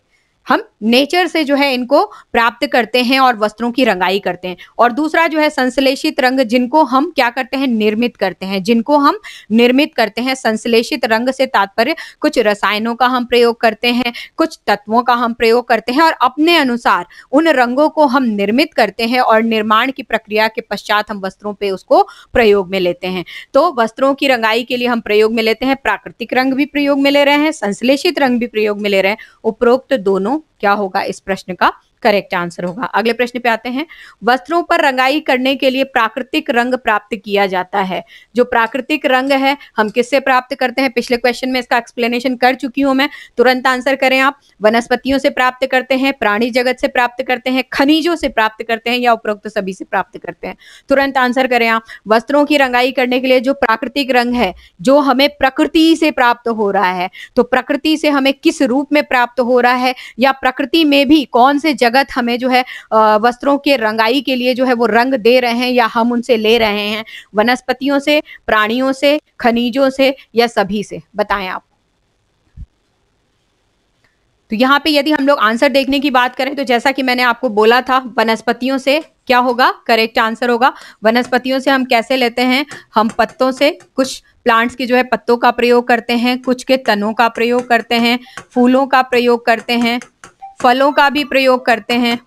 हम नेचर से जो है इनको प्राप्त करते हैं और वस्त्रों की रंगाई करते हैं। और दूसरा जो है संश्लेषित रंग, जिनको हम क्या करते हैं, निर्मित करते हैं, जिनको हम निर्मित करते हैं। संश्लेषित रंग से तात्पर्य कुछ रसायनों का हम प्रयोग करते हैं, कुछ तत्वों का हम प्रयोग करते हैं और अपने अनुसार उन रंगों को हम निर्मित करते हैं और निर्माण की प्रक्रिया के पश्चात हम वस्त्रों पे उसको प्रयोग में लेते हैं। तो वस्त्रों की रंगाई के लिए हम प्रयोग में लेते हैं, प्राकृतिक रंग भी प्रयोग में ले रहे हैं, संश्लेषित रंग भी प्रयोग में ले रहे हैं। उपरोक्त दोनों क्या होगा इस प्रश्न का करेक्ट आंसर होगा। अगले प्रश्न पे आते हैं। वस्त्रों पर रंगाई करने के लिए प्राकृतिक रंग प्राप्त किया जाता है। जो प्राकृतिक रंग है हम किससे प्राप्त करते हैं, पिछले क्वेश्चन में इसका एक्सप्लेनेशन कर चुकी हूं मैं, तुरंत आंसर करें आप। वनस्पतियों से प्राप्त करते हैं, प्राणी जगत से प्राप्त करते हैं, खनिजों से प्राप्त करते हैं, या उपरोक्त सभी से प्राप्त करते हैं। तुरंत आंसर करें आप। वस्त्रों की रंगाई करने के लिए जो प्राकृतिक रंग है, जो हमें प्रकृति से प्राप्त हो रहा है, तो प्रकृति से हमें किस रूप में प्राप्त हो रहा है, या प्रकृति में भी कौन से जगत हमें जो है वस्त्रों के रंगाई के लिए जो है वो रंग दे रहे हैं, या हम उनसे ले रहे हैं। वनस्पतियों से, प्राणियों से, खनिजों से, या सभी से, बताएं आप। तो यहाँ पे यदि हम लोग आंसर देखने की बात करें तो जैसा कि मैंने आपको बोला था, वनस्पतियों से क्या होगा, करेक्ट आंसर होगा। वनस्पतियों से हम कैसे लेते हैं, हम पत्तों से, कुछ प्लांट्स के जो है पत्तों का प्रयोग करते हैं, कुछ के तनों का प्रयोग करते हैं, फूलों का प्रयोग करते हैं, फलों का भी प्रयोग करते हैं।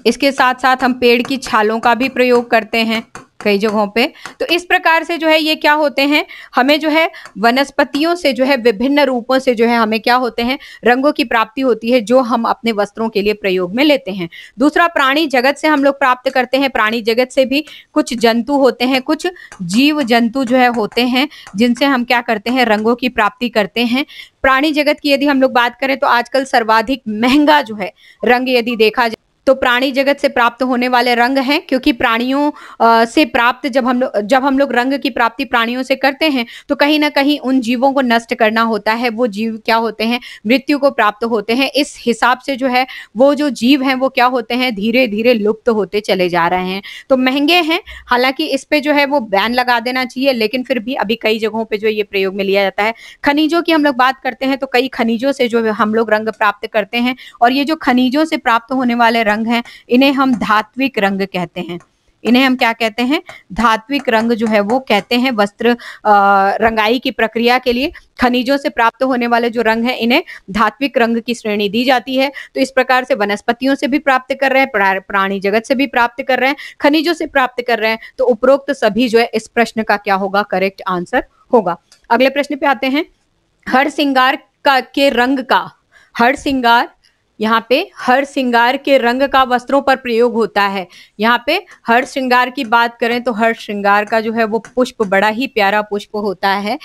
इसके साथ साथ हम पेड़ की छालों का भी प्रयोग करते हैं कई जगहों पे। तो इस प्रकार से जो है ये क्या होते हैं, हमें जो है वनस्पतियों से जो है विभिन्न रूपों से जो है हमें क्या होते हैं, रंगों की प्राप्ति होती है, जो हम अपने वस्त्रों के लिए प्रयोग में लेते हैं। दूसरा, प्राणी जगत से हम लोग प्राप्त करते हैं। प्राणी जगत से भी कुछ जंतु होते हैं, कुछ जीव जंतु जो है होते हैं, जिनसे हम क्या करते हैं, रंगों की प्राप्ति करते हैं। प्राणी जगत की यदि हम लोग बात करें तो आजकल सर्वाधिक महंगा जो है रंग यदि देखा जाए तो प्राणी जगत से प्राप्त होने वाले रंग हैं, क्योंकि प्राणियों से प्राप्त जब हम लोग रंग की प्राप्ति प्राणियों से करते हैं तो कहीं ना कहीं उन जीवों को नष्ट करना होता है। वो जीव क्या होते हैं, मृत्यु को प्राप्त होते हैं। इस हिसाब से जो है वो जो जीव हैं वो क्या होते हैं, धीरे धीरे लुप्त होते चले जा रहे हैं। तो महंगे हैं, हालांकि इस पे जो है वो बैन लगा देना चाहिए, लेकिन फिर भी अभी कई जगहों पे जो ये प्रयोग में लिया जाता है। खनिजों की हम लोग बात करते हैं तो कई खनिजों से जो हम लोग रंग प्राप्त करते हैं, और ये जो खनिजों से प्राप्त होने वाले रंग हैं इन्हें हम धात्विक रंग कहते हैं। इन्हें हम क्या कहते हैं, धात्विक रंग जो है वो कहते हैं। वस्त्र रंगाई की प्रक्रिया के लिए खनिजों से प्राप्त होने वाले जो रंग हैं इन्हें धात्विक रंग की श्रेणी दी जाती है। तो इस प्रकार से वनस्पतियों से भी प्राप्त कर रहे हैं, प्राणी जगत से भी प्राप्त कर रहे हैं, खनिजों से प्राप्त कर रहे हैं। तो उपरोक्त सभी जो है इस प्रश्न का क्या होगा, करेक्ट आंसर होगा। अगले प्रश्न पे आते हैं। हर श्रृंगार के रंग का, हर श्रृंगार, यहाँ पे हर श्रृंगार के रंग का वस्त्रों पर प्रयोग होता है। यहाँ पे हर श्रृंगार की बात करें तो हर श्रृंगार का जो है वो पुष्प बड़ा ही प्यारा पुष्प होता है।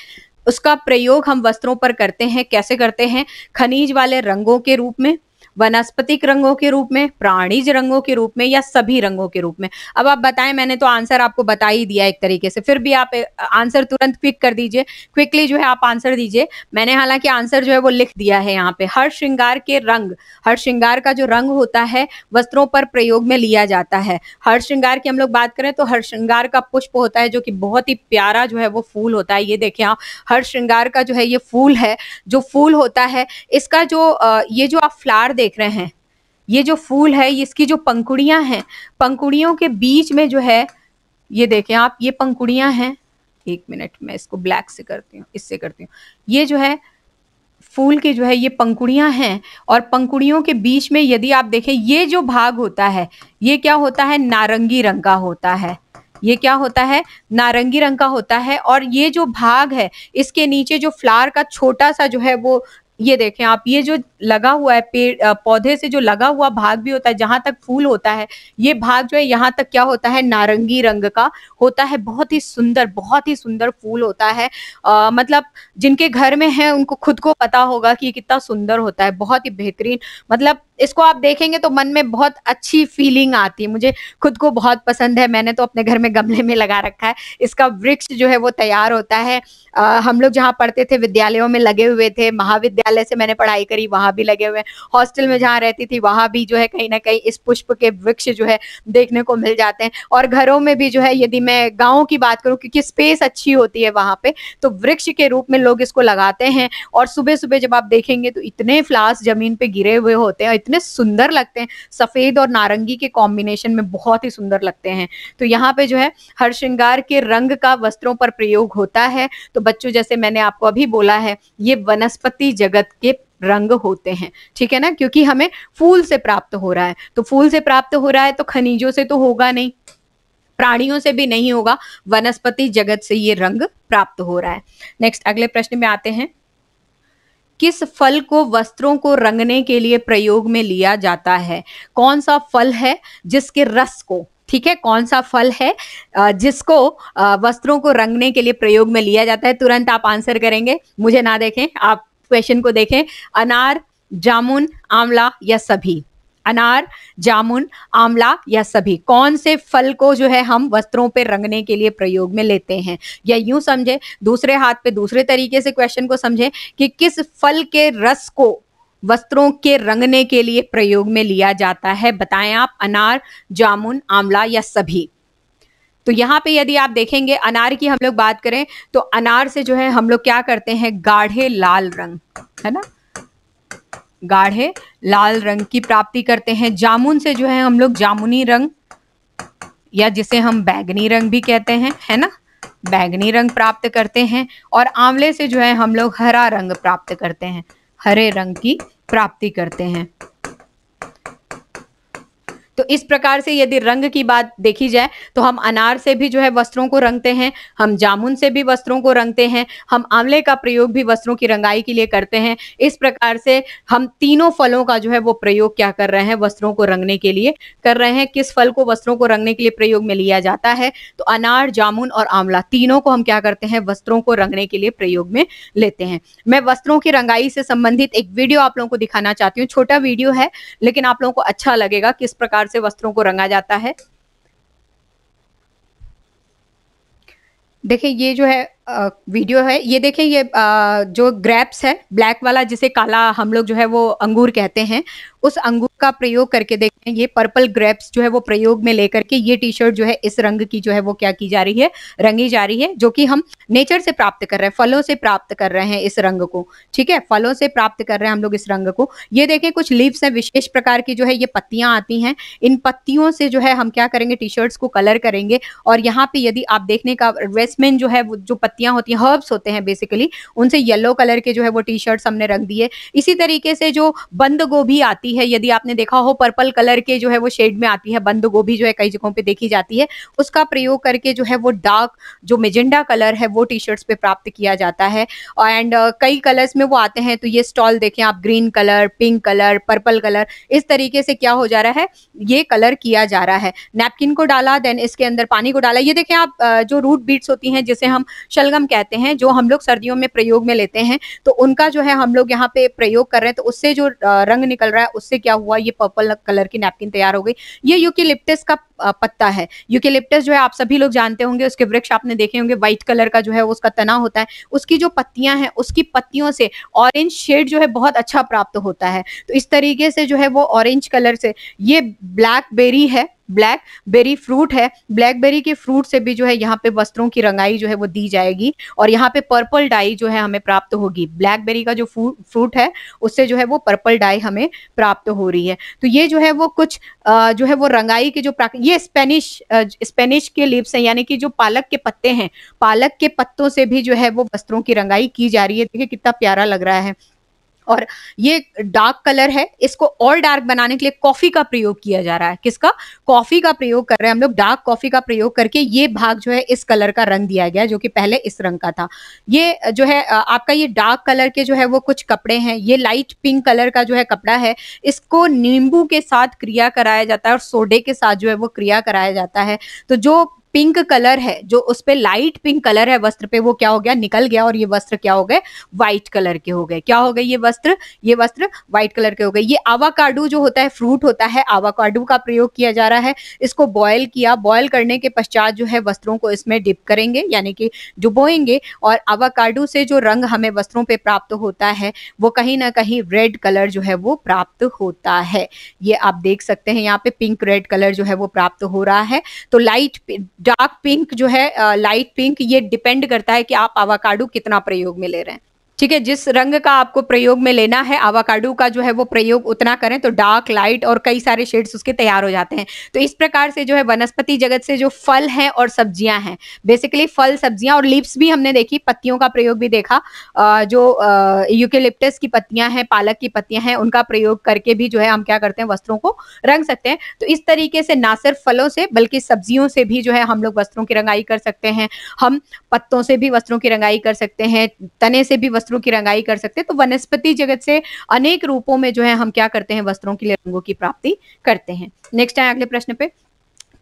उसका प्रयोग हम वस्त्रों पर करते हैं। कैसे करते हैं, खनिज वाले रंगों के रूप में, वनस्पतिक रंगों के रूप में, प्राणिज रंगों के रूप में, या सभी रंगों के रूप में। अब आप बताएं, मैंने तो आंसर आपको बता ही दिया एक तरीके से, फिर भी आप आंसर तुरंत क्विक कर दीजिए, क्विकली जो है आप आंसर दीजिए। मैंने हालांकि आंसर जो है वो लिख दिया है यहाँ पे। हर श्रृंगार के रंग, हर श्रृंगार का जो रंग होता है वस्त्रों पर प्रयोग में लिया जाता है। हर श्रृंगार की हम लोग बात करें तो हर श्रृंगार का पुष्प होता है जो कि बहुत ही प्यारा जो है वो फूल होता है। ये देखें आप, हर श्रृंगार का जो है ये फूल है, जो फूल होता है इसका जो ये जो आप फ्लावर देख रहे हैं, ये जो फूल है इसकी जो पंखुड़ियां हैं, पंखुड़ियों के बीच में जो है ये देखें आप, ये पंखुड़ियां हैं। एक मिनट, मैं इसको ब्लैक से करती हूँ, इससे करती हूँ। ये जो है फूल की जो है ये पंखुड़ियां हैं, और पंखुड़ियों के बीच में यदि आप देखें ये जो भाग होता है ये क्या होता है, नारंगी रंग का होता है। ये क्या होता है, नारंगी रंग का होता है। और ये जो भाग है इसके नीचे जो फ्लावर का छोटा सा जो है वो, ये देखें आप, ये जो लगा हुआ है पेड़ पौधे से जो लगा हुआ भाग भी होता है, जहां तक फूल होता है ये भाग जो है यहाँ तक क्या होता है, नारंगी रंग का होता है। बहुत ही सुंदर फूल होता है। मतलब जिनके घर में है उनको खुद को पता होगा कि ये कितना सुंदर होता है, बहुत ही बेहतरीन। मतलब इसको आप देखेंगे तो मन में बहुत अच्छी फीलिंग आती है। मुझे खुद को बहुत पसंद है, मैंने तो अपने घर में गमले में लगा रखा है। इसका वृक्ष जो है वो तैयार होता है। हम लोग जहाँ पढ़ते थे विद्यालयों में लगे हुए थे, महाविद्यालय विद्यालय से मैंने पढ़ाई करी, वहां भी लगे हुए हैं। हॉस्टल में जहाँ रहती थी वहां भी जो है कहीं ना कहीं इस पुष्प के वृक्ष जो है देखने को मिल जाते हैं। और घरों में भी जो है, यदि मैं गाँव की बात करूँ, क्योंकि स्पेस अच्छी होती है वहां पे, तो वृक्ष के रूप में लोग इसको लगाते हैं। और सुबह सुबह जब आप देखेंगे तो इतने फ्लावर्स जमीन पे गिरे हुए होते हैं, इतने सुंदर लगते हैं, सफेद और नारंगी के कॉम्बिनेशन में बहुत ही सुंदर लगते हैं। तो यहाँ पे जो है हर श्रृंगार के रंग का वस्त्रों पर प्रयोग होता है। तो बच्चों, जैसे मैंने आपको अभी बोला है, ये वनस्पति जगत के रंग होते हैं, ठीक है ना, क्योंकि हमें फूल से प्राप्त हो रहा है। तो फूल से प्राप्त हो रहा है तो खनिजों से तो होगा नहीं, प्राणियों से भी नहीं होगा, वनस्पति जगत से ये रंग प्राप्त हो रहा है। नेक्स्ट, अगले प्रश्न में आते हैं। किस फल को वस्त्रों को रंगने के लिए प्रयोग में लिया जाता है? कौन सा फल है जिसके रस को, ठीक है, कौन सा फल है जिसको वस्त्रों को रंगने के लिए प्रयोग में लिया जाता है? तुरंत आप आंसर करेंगे, मुझे ना देखें, आप क्वेश्चन को देखें। अनार, जामुन, आंवला या सभी? अनार, जामुन, आंवला या सभी? कौन से फल को जो है हम वस्त्रों पे रंगने के लिए प्रयोग में लेते हैं? या यूं समझे, दूसरे हाथ पे दूसरे तरीके से क्वेश्चन को समझे कि किस फल के रस को वस्त्रों के रंगने के लिए प्रयोग में लिया जाता है? बताएं आप, अनार, जामुन, आंवला या सभी? तो यहाँ पे यदि आप देखेंगे, अनार की हम लोग बात करें तो अनार से जो है हम लोग क्या करते हैं, गाढ़े लाल रंग, है ना, गाढ़े लाल रंग की प्राप्ति करते हैं। जामुन से जो है हम लोग जामुनी रंग, या जिसे हम बैगनी रंग भी कहते हैं, है ना, बैगनी रंग प्राप्त करते हैं। और आंवले से जो है हम लोग हरा रंग प्राप्त करते हैं, हरे रंग की प्राप्ति करते हैं। तो इस प्रकार से यदि रंग की बात देखी जाए तो हम अनार से भी जो है वस्त्रों को रंगते हैं, हम जामुन से भी वस्त्रों को रंगते हैं, हम आंवले का प्रयोग भी वस्त्रों की रंगाई के लिए करते हैं। इस प्रकार से हम तीनों फलों का जो है वो प्रयोग क्या कर रहे हैं, वस्त्रों को रंगने के लिए कर रहे हैं। किस फल को वस्त्रों को रंगने के लिए प्रयोग में लिया जाता है? तो अनार, जामुन और आंवला, तीनों को हम क्या करते हैं, वस्त्रों को रंगने के लिए प्रयोग में लेते हैं। मैं वस्त्रों की रंगाई से संबंधित एक वीडियो आप लोगों को दिखाना चाहती हूँ। छोटा वीडियो है लेकिन आप लोगों को अच्छा लगेगा किस प्रकार से वस्त्रों को रंगा जाता है। देखिए, ये जो है वीडियो है, ये देखिए, ये जो ग्रेप्स है, ब्लैक वाला, जिसे काला हम लोग जो है वो अंगूर कहते हैं, उस अंगूर का प्रयोग करके देखें। ये पर्पल ग्रेप्स जो है वो प्रयोग में लेकर के ये टी शर्ट जो है इस रंग की जो है वो क्या की जा रही है, रंगी जा रही है, जो कि हम नेचर से प्राप्त कर रहे हैं, फलों से प्राप्त कर रहे हैं इस रंग को, ठीक है, फलों से प्राप्त कर रहे हैं हम लोग इस रंग को। ये देखें, कुछ लीव्स हैं, विशेष प्रकार की जो है ये पत्तियां आती हैं, इन पत्तियों से जो है हम क्या करेंगे, टी शर्ट्स को कलर करेंगे। और यहाँ पे यदि आप देखने का, वेस्टमैन जो है, जो पत्तियां होती हैं, हर्ब्स होते हैं बेसिकली, उनसे येलो कलर के जो है वो टी शर्ट्स हमने रंग दिए। इसी तरीके से जो बंद गोभी आती है, यदि आपने देखा हो, पर्पल कलर के जो है वो शेड में आती है, बंद गोभी जो है कई जगहों पे देखी जाती है, उसका प्रयोग करके जो है वो डार्क जो मेजेंडा कलर है वो टी शर्ट्स पे प्राप्त किया जाता है। एंड कई कलर्स में वो आते हैं। तो ये स्टॉल देखें आप, green colour, pink colour, purple colour, इस तरीके से क्या हो जा रहा है, ये कलर किया जा रहा है। नैपकिन को डाला, देन इसके अंदर पानी को डाला। ये देखें आप, जो रूट बीट्स होती हैं, जिसे हम शलगम कहते हैं, जो हम लोग सर्दियों में प्रयोग में लेते हैं, तो उनका जो है हम लोग यहाँ पे प्रयोग कर रहे हैं। तो उससे जो रंग निकल रहा है, उससे क्या हुआ, ये पर्पल कलर की नैपकिन तैयार हो गई। ये यूकेलिप्टस का पत्ता है। यूकेलिप्टस जो है आप सभी लोग जानते होंगे, उसके वृक्ष आपने देखे होंगे, व्हाइट कलर का जो है उसका तना होता है। उसकी जो पत्तियां हैं, उसकी पत्तियों से ऑरेंज शेड जो है बहुत अच्छा प्राप्त होता है। तो इस तरीके से जो है वो ऑरेंज कलर से, ये ब्लैकबेरी है, ब्लैकबेरी फ्रूट है, ब्लैकबेरी के फ्रूट से भी जो है यहाँ पे वस्त्रों की रंगाई जो है वो दी जाएगी। और यहाँ पे पर्पल डाई जो है हमें प्राप्त होगी। ब्लैकबेरी का जो फ्रूट है, उससे जो है वो पर्पल डाई हमें प्राप्त हो रही है। तो ये जो है वो कुछ जो है वो रंगाई के जो ये स्पेनिश के लीव्स हैं, यानी कि जो पालक के पत्ते हैं, पालक के पत्तों से भी जो है वो वस्त्रों की रंगाई की जा रही है। देखिए कितना प्यारा लग रहा है। और ये डार्क कलर है, इसको और डार्क बनाने के लिए कॉफी का प्रयोग किया जा रहा है। किसका? कॉफी का प्रयोग कर रहे हैं हम लोग। डार्क कॉफी का प्रयोग करके ये भाग जो है इस कलर का रंग दिया गया, जो कि पहले इस रंग का था। ये जो है आपका, ये डार्क कलर के जो है वो कुछ कपड़े हैं। ये लाइट पिंक कलर का जो है कपड़ा है, इसको नींबू के साथ क्रिया कराया जाता है और सोडे के साथ जो है वो क्रिया कराया जाता है। तो जो पिंक कलर है, जो उस पे लाइट पिंक कलर है वस्त्र पे, वो क्या हो गया, निकल गया और ये वस्त्र क्या हो गए, व्हाइट कलर के हो गए। क्या हो गए ये वस्त्र व्हाइट कलर के हो गए। ये आवाकाडो जो होता है, फ्रूट होता है, आवाकाडो का प्रयोग किया जा रहा है। इसको बॉयल किया, बॉयल करने के पश्चात जो है वस्त्रों को इसमें डिप करेंगे, यानी कि डुबोएंगे, और आवाकाडो से जो रंग हमें वस्त्रों पे प्राप्त होता है वो कहीं ना कहीं रेड कलर जो है वो प्राप्त होता है। ये आप देख सकते हैं यहाँ पे पिंक रेड कलर जो है वो प्राप्त हो रहा है। तो लाइट डार्क पिंक जो है, लाइट पिंक, ये डिपेंड करता है कि आप आवाकाडो कितना प्रयोग में ले रहे हैं। ठीक है, जिस रंग का आपको प्रयोग में लेना है, आवाकाडो का जो है वो प्रयोग उतना करें तो डार्क, लाइट और कई सारे शेड्स उसके तैयार हो जाते हैं। तो इस प्रकार से जो है वनस्पति जगत से जो फल हैं और सब्जियां हैं, बेसिकली फल, सब्जियां और लीव्स भी हमने देखी, पत्तियों का प्रयोग भी देखा। जो यूकेलिप्टस की पत्तियां हैं, पालक की पत्तियां हैं, उनका प्रयोग करके भी जो है हम क्या करते हैं, वस्त्रों को रंग सकते हैं। तो इस तरीके से ना सिर्फ फलों से बल्कि सब्जियों से भी जो है हम लोग वस्त्रों की रंगाई कर सकते हैं। हम पत्तों से भी वस्त्रों की रंगाई कर सकते हैं, तने से भी वस्त्रों की रंगाई कर सकते हैं। तो वनस्पति जगत से अनेक रूपों में जो है हम क्या करते हैं, वस्त्रों के लिए रंगों की प्राप्ति करते हैं। नेक्स्ट है अगले प्रश्न पे,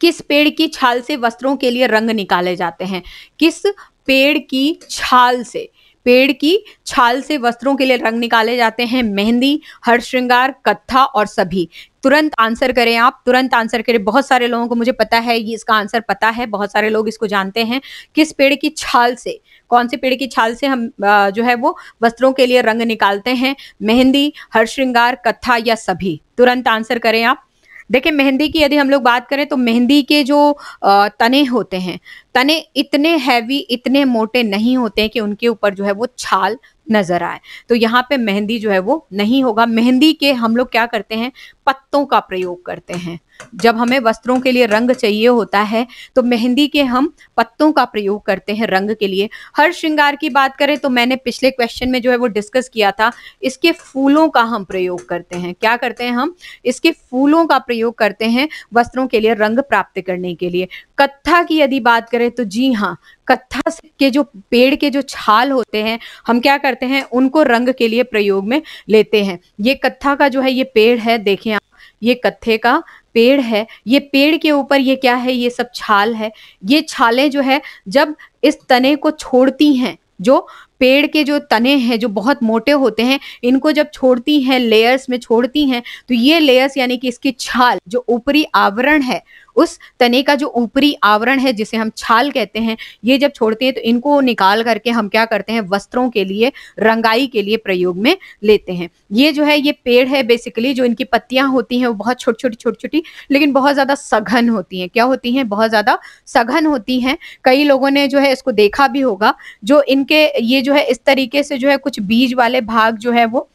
किस पेड़ की छाल से वस्त्रों के लिए रंग निकाले जाते हैं? किस पेड़ की छाल से, पेड़ की छाल से वस्त्रों के लिए रंग निकाले जाते हैं? मेहंदी, हरश्रृंगार, कत्था और सभी। तुरंत आंसर करें आप, तुरंत आंसर करें। बहुत सारे लोगों को, मुझे पता है ये इसका आंसर पता है, बहुत सारे लोग इसको जानते हैं। किस पेड़ की छाल से, कौन से पेड़ की छाल से हम जो है वो वस्त्रों के लिए रंग निकालते हैं? मेहंदी, हरश्रृंगार, कत्था या सभी? तुरंत आंसर करें आप। देखिए, मेहंदी की यदि हम लोग बात करें तो मेहंदी के जो तने होते हैं, तने इतने हैवी, इतने मोटे नहीं होते हैं कि उनके ऊपर जो है वो छाल नजर आए। तो यहाँ पे मेहंदी जो है वो नहीं होगा। मेहंदी के हम लोग क्या करते हैं, पत्तों का प्रयोग करते हैं। जब हमें वस्त्रों के लिए रंग चाहिए होता है तो मेहंदी के हम पत्तों का प्रयोग करते हैं रंग के लिए। हर श्रृंगार की बात करें तो मैंने पिछले क्वेश्चन में जो है वो डिस्कस किया था, इसके फूलों का हम प्रयोग करते हैं। क्या करते हैं हम? इसके फूलों का प्रयोग करते हैं वस्त्रों के लिए रंग प्राप्त करने के लिए। कत्था की यदि बात करें तो जी हाँ, कत्था के जो पेड़ के जो छाल होते हैं, हम क्या करते हैं, उनको रंग के लिए प्रयोग में लेते हैं। ये कत्था का जो है ये पेड़ है, देखें आप, ये कत्थे का पेड़ है। ये पेड़ के ऊपर ये क्या है, ये सब छाल है। ये छालें जो है जब इस तने को छोड़ती हैं, जो पेड़ के जो तने हैं जो बहुत मोटे होते हैं, इनको जब छोड़ती हैं, लेयर्स में छोड़ती हैं, तो ये लेयर्स यानी कि इसकी छाल, जो ऊपरी आवरण है, उस तने का जो ऊपरी आवरण है जिसे हम छाल कहते हैं, ये जब छोड़ते हैं तो इनको निकाल करके हम क्या करते हैं, वस्त्रों के लिए, रंगाई के लिए प्रयोग में लेते हैं। ये जो है ये पेड़ है बेसिकली, जो इनकी पत्तियां होती हैं वो बहुत छोटी छोटी लेकिन बहुत ज्यादा सघन होती हैं। क्या होती हैं? बहुत ज्यादा सघन होती हैं। कई लोगों ने जो है इसको देखा भी होगा, जो इनके ये जो है इस तरीके से जो है कुछ बीज वाले भाग जो है वो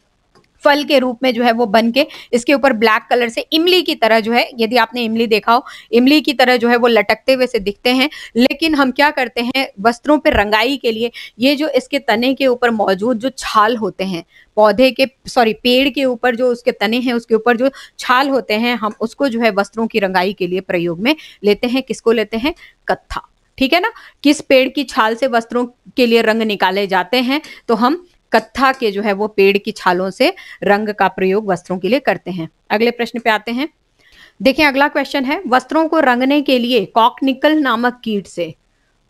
फल के रूप में जो है वो बन के इसके ऊपर ब्लैक कलर से इमली की तरह जो है, यदि आपने इमली देखा हो, इमली की तरह जो है वो लटकते हुए से दिखते हैं। लेकिन हम क्या करते हैं, वस्त्रों पे रंगाई के लिए ये जो इसके तने के ऊपर मौजूद जो छाल होते हैं, पौधे के, सॉरी, पेड़ के ऊपर जो उसके तने हैं उसके ऊपर जो छाल होते हैं, हम उसको जो है वस्त्रों की रंगाई के लिए प्रयोग में लेते हैं। किसको लेते हैं? कत्था। ठीक है ना। किस पेड़ की छाल से वस्त्रों के लिए रंग निकाले जाते हैं? तो हम कत्था के जो है वो पेड़ की छालों से रंग का प्रयोग वस्त्रों के लिए करते हैं। अगले प्रश्न पे आते हैं। देखिए, अगला क्वेश्चन है, वस्त्रों को रंगने के लिए कॉकनिकल नामक कीट से,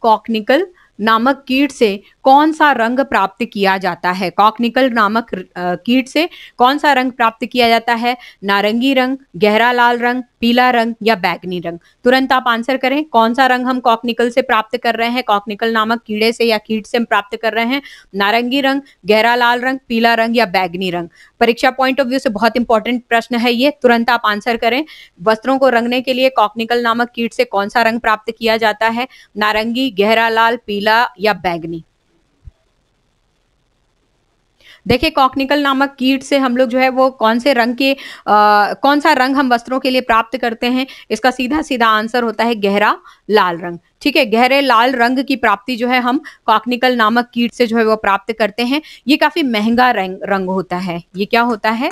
कॉकनिकल नामक कीट से कौन सा रंग प्राप्त किया जाता है? कॉकनिकल नामक कीट से कौन सा रंग प्राप्त किया जाता है? नारंगी रंग, गहरा लाल रंग, पीला रंग या बैगनी रंग? तुरंत आप आंसर करें, कौन सा रंग हम कॉकनिकल से प्राप्त कर रहे हैं, कॉकनिकल नामक कीड़े से या कीट से हम प्राप्त कर रहे हैं? नारंगी रंग, गहरा लाल रंग, पीला रंग या बैगनी रंग? परीक्षा पॉइंट ऑफ व्यू से बहुत इंपॉर्टेंट प्रश्न है ये, तुरंत आप आंसर करें। वस्त्रों को रंगने के लिए कॉकनिकल नामक कीट से कौन सा रंग प्राप्त किया जाता है? नारंगी, गहरा लाल, पीला या बैगनी? देखिए, कॉकनिकल नामक कीट से हम लोग जो है वो कौन से रंग के कौन सा रंग हम वस्त्रों के लिए प्राप्त करते हैं? इसका सीधा सीधा आंसर होता है गहरा लाल रंग। ठीक है, गहरे लाल रंग की प्राप्ति जो है हम कॉकनिकल नामक कीट से जो है वो प्राप्त करते हैं। ये काफी महंगा रंग होता है। ये क्या होता है?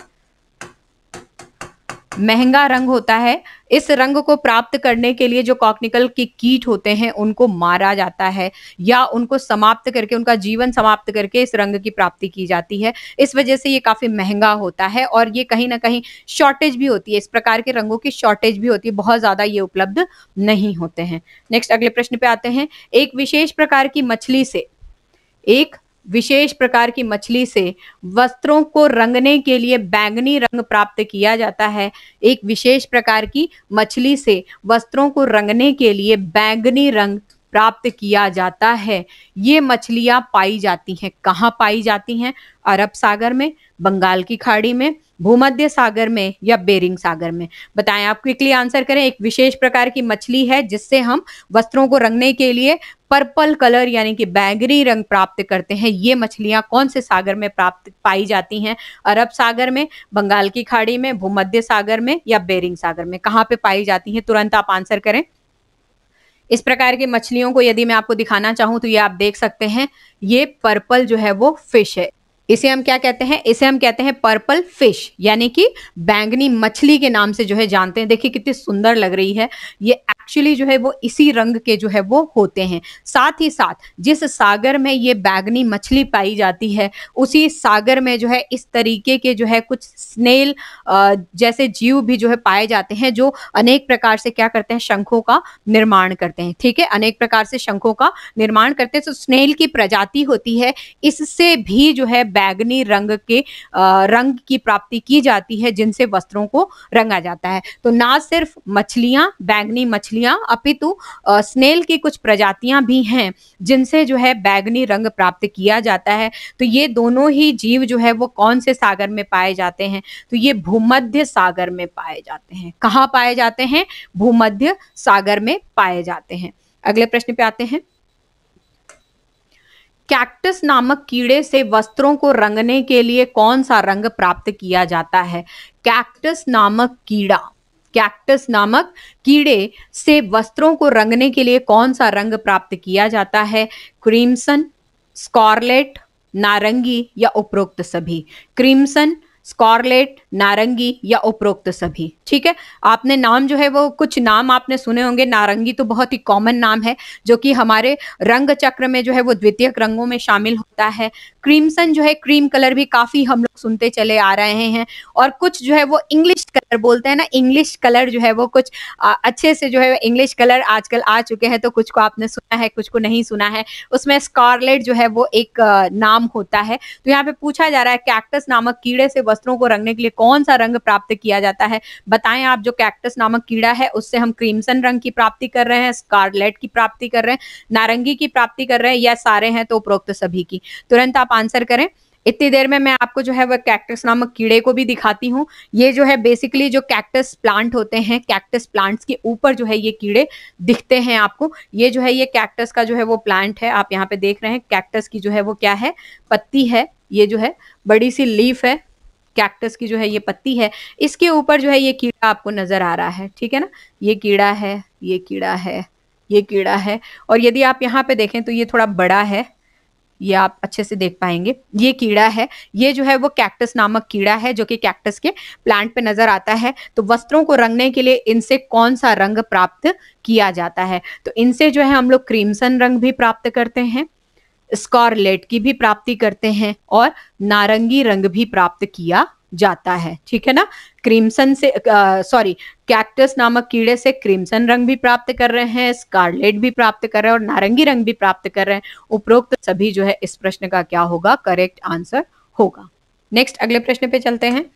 महंगा रंग होता है। इस रंग को प्राप्त करने के लिए जो कॉकनिकल के कीट होते हैं उनको मारा जाता है या उनको समाप्त करके, उनका जीवन समाप्त करके इस रंग की प्राप्ति की जाती है। इस वजह से ये काफी महंगा होता है और ये कहीं ना कहीं शॉर्टेज भी होती है, इस प्रकार के रंगों की शॉर्टेज भी होती है, बहुत ज्यादा ये उपलब्ध नहीं होते हैं। नेक्स्ट अगले प्रश्न पे आते हैं। एक विशेष प्रकार की मछली से, एक विशेष प्रकार की मछली से वस्त्रों को रंगने के लिए बैंगनी रंग प्राप्त किया जाता है। एक विशेष प्रकार की मछली से वस्त्रों को रंगने के लिए बैंगनी रंग प्राप्त किया जाता है। ये मछलियां पाई जाती हैं, कहाँ पाई जाती हैं? अरब सागर में, बंगाल की खाड़ी में, भूमध्य सागर में या बेरिंग सागर में? बताएं, आप क्विकली आंसर करें। एक विशेष प्रकार की मछली है जिससे हम वस्त्रों को रंगने के लिए पर्पल कलर यानी कि बैंगनी रंग प्राप्त करते हैं। ये मछलियां कौन से सागर में प्राप्त पाई जाती हैं? अरब सागर में, बंगाल की खाड़ी में, भूमध्य सागर में या बेरिंग सागर में? कहाँ पे पाई जाती हैं? तुरंत आप आंसर करें। इस प्रकार की मछलियों को यदि मैं आपको दिखाना चाहूं तो ये आप देख सकते हैं, ये पर्पल जो है वो फिश है। इसे हम क्या कहते हैं? इसे हम कहते हैं पर्पल फिश, यानी कि बैंगनी मछली के नाम से जो है जानते हैं। देखिए कितनी सुंदर लग रही है। ये एक्चुअली जो है वो इसी रंग के जो है वो होते हैं। साथ ही साथ जिस सागर में ये बैंगनी मछली पाई जाती है उसी सागर में जो है इस तरीके के जो है कुछ स्नेल जैसे जीव भी जो है पाए जाते हैं, जो अनेक प्रकार से क्या करते हैं? शंखों का निर्माण करते हैं। ठीक है, अनेक प्रकार से शंखों का निर्माण करते हैं। तो स्नेल की प्रजाति होती है, इससे भी जो है बैंगनी रंग के रंग की प्राप्ति की जाती है, जिनसे वस्त्रों को रंगा जाता है। तो ना सिर्फ मछलियां, बैंगनी मछलियां, अपितु स्नेल की कुछ प्रजातियां भी हैं जिनसे जो है बैंगनी रंग प्राप्त किया जाता है। तो ये दोनों ही जीव जो है वो कौन से सागर में पाए जाते हैं? तो ये भूमध्य सागर में पाए जाते हैं। कहाँ पाए जाते हैं? भूमध्य सागर में पाए जाते हैं। अगले प्रश्न पे आते हैं। कैक्टस नामक कीड़े से वस्त्रों को रंगने के लिए कौन सा रंग प्राप्त किया जाता है? कैक्टस नामक कीड़ा, कैक्टस नामक कीड़े से वस्त्रों को रंगने के लिए कौन सा रंग प्राप्त किया जाता है? क्रिम्सन, स्कारलेट, नारंगी या उपरोक्त सभी? क्रिम्सन, स्कारलेट, नारंगी या उपरोक्त सभी? ठीक है, आपने नाम जो है वो कुछ नाम आपने सुने होंगे। नारंगी तो बहुत ही कॉमन नाम है जो कि हमारे रंग चक्र में जो है वो द्वितीयक रंगों में शामिल होता है। क्रीमसन जो है, क्रीम कलर भी काफी हम लोग सुनते चले आ रहे हैं। और कुछ जो है वो इंग्लिश कलर बोलते हैं ना, इंग्लिश कलर जो है वो कुछ अच्छे से जो है इंग्लिश कलर आजकल आ चुके हैं, तो कुछ को आपने सुना है, कुछ को नहीं सुना है। उसमें स्कारलेट जो है वो एक नाम होता है। तो यहाँ पे पूछा जा रहा है कैक्टस नामक कीड़े से वस्त्रों को रंगने के लिए कौन सा रंग प्राप्त किया जाता है? बताएं आप। जो कैक्टस नामक कीड़ा है उससे हम क्रीमसन रंग की प्राप्ति कर रहे हैं, स्कारलेट की प्राप्ति कर रहे हैं, नारंगी की प्राप्ति कर रहे हैं, या सारे हैं तो उपरोक्त सभी की? तुरंत आप आंसर करें। इतनी देर में मैं आपको जो है वह कैक्टस नामक कीड़े को भी दिखाती हूँ। ये जो है बेसिकली जो कैक्टस प्लांट होते हैं, कैक्टस प्लांट्स के ऊपर जो है ये कीड़े दिखते हैं आपको। ये जो है ये कैक्टस का जो है वो प्लांट है, आप यहाँ पे देख रहे हैं। कैक्टस की जो है वो क्या है? पत्ती है। ये जो है बड़ी सी लीफ है, कैक्टस की जो है ये पत्ती है। इसके ऊपर जो है ये कीड़ा आपको नजर आ रहा है। ठीक है ना, ये कीड़ा है, ये कीड़ा है, ये कीड़ा है। और यदि आप यहाँ पे देखें तो ये थोड़ा बड़ा है, ये आप अच्छे से देख पाएंगे। ये कीड़ा है, ये जो है वो कैक्टस नामक कीड़ा है जो कि कैक्टस के प्लांट पे नजर आता है। तो वस्त्रों को रंगने के लिए इनसे कौन सा रंग प्राप्त किया जाता है? तो इनसे जो है हम लोग क्रीमसन रंग भी प्राप्त करते हैं, स्कारलेट की भी प्राप्ति करते हैं और नारंगी रंग भी प्राप्त किया जाता है। ठीक है ना, क्रीमसन से कैक्टस नामक कीड़े से क्रीमसन रंग भी प्राप्त कर रहे हैं, स्कारलेट भी प्राप्त कर रहे हैं और नारंगी रंग भी प्राप्त कर रहे हैं। उपरोक्त सभी जो है इस प्रश्न का क्या होगा? करेक्ट आंसर होगा। नेक्स्ट अगले प्रश्न पे चलते हैं।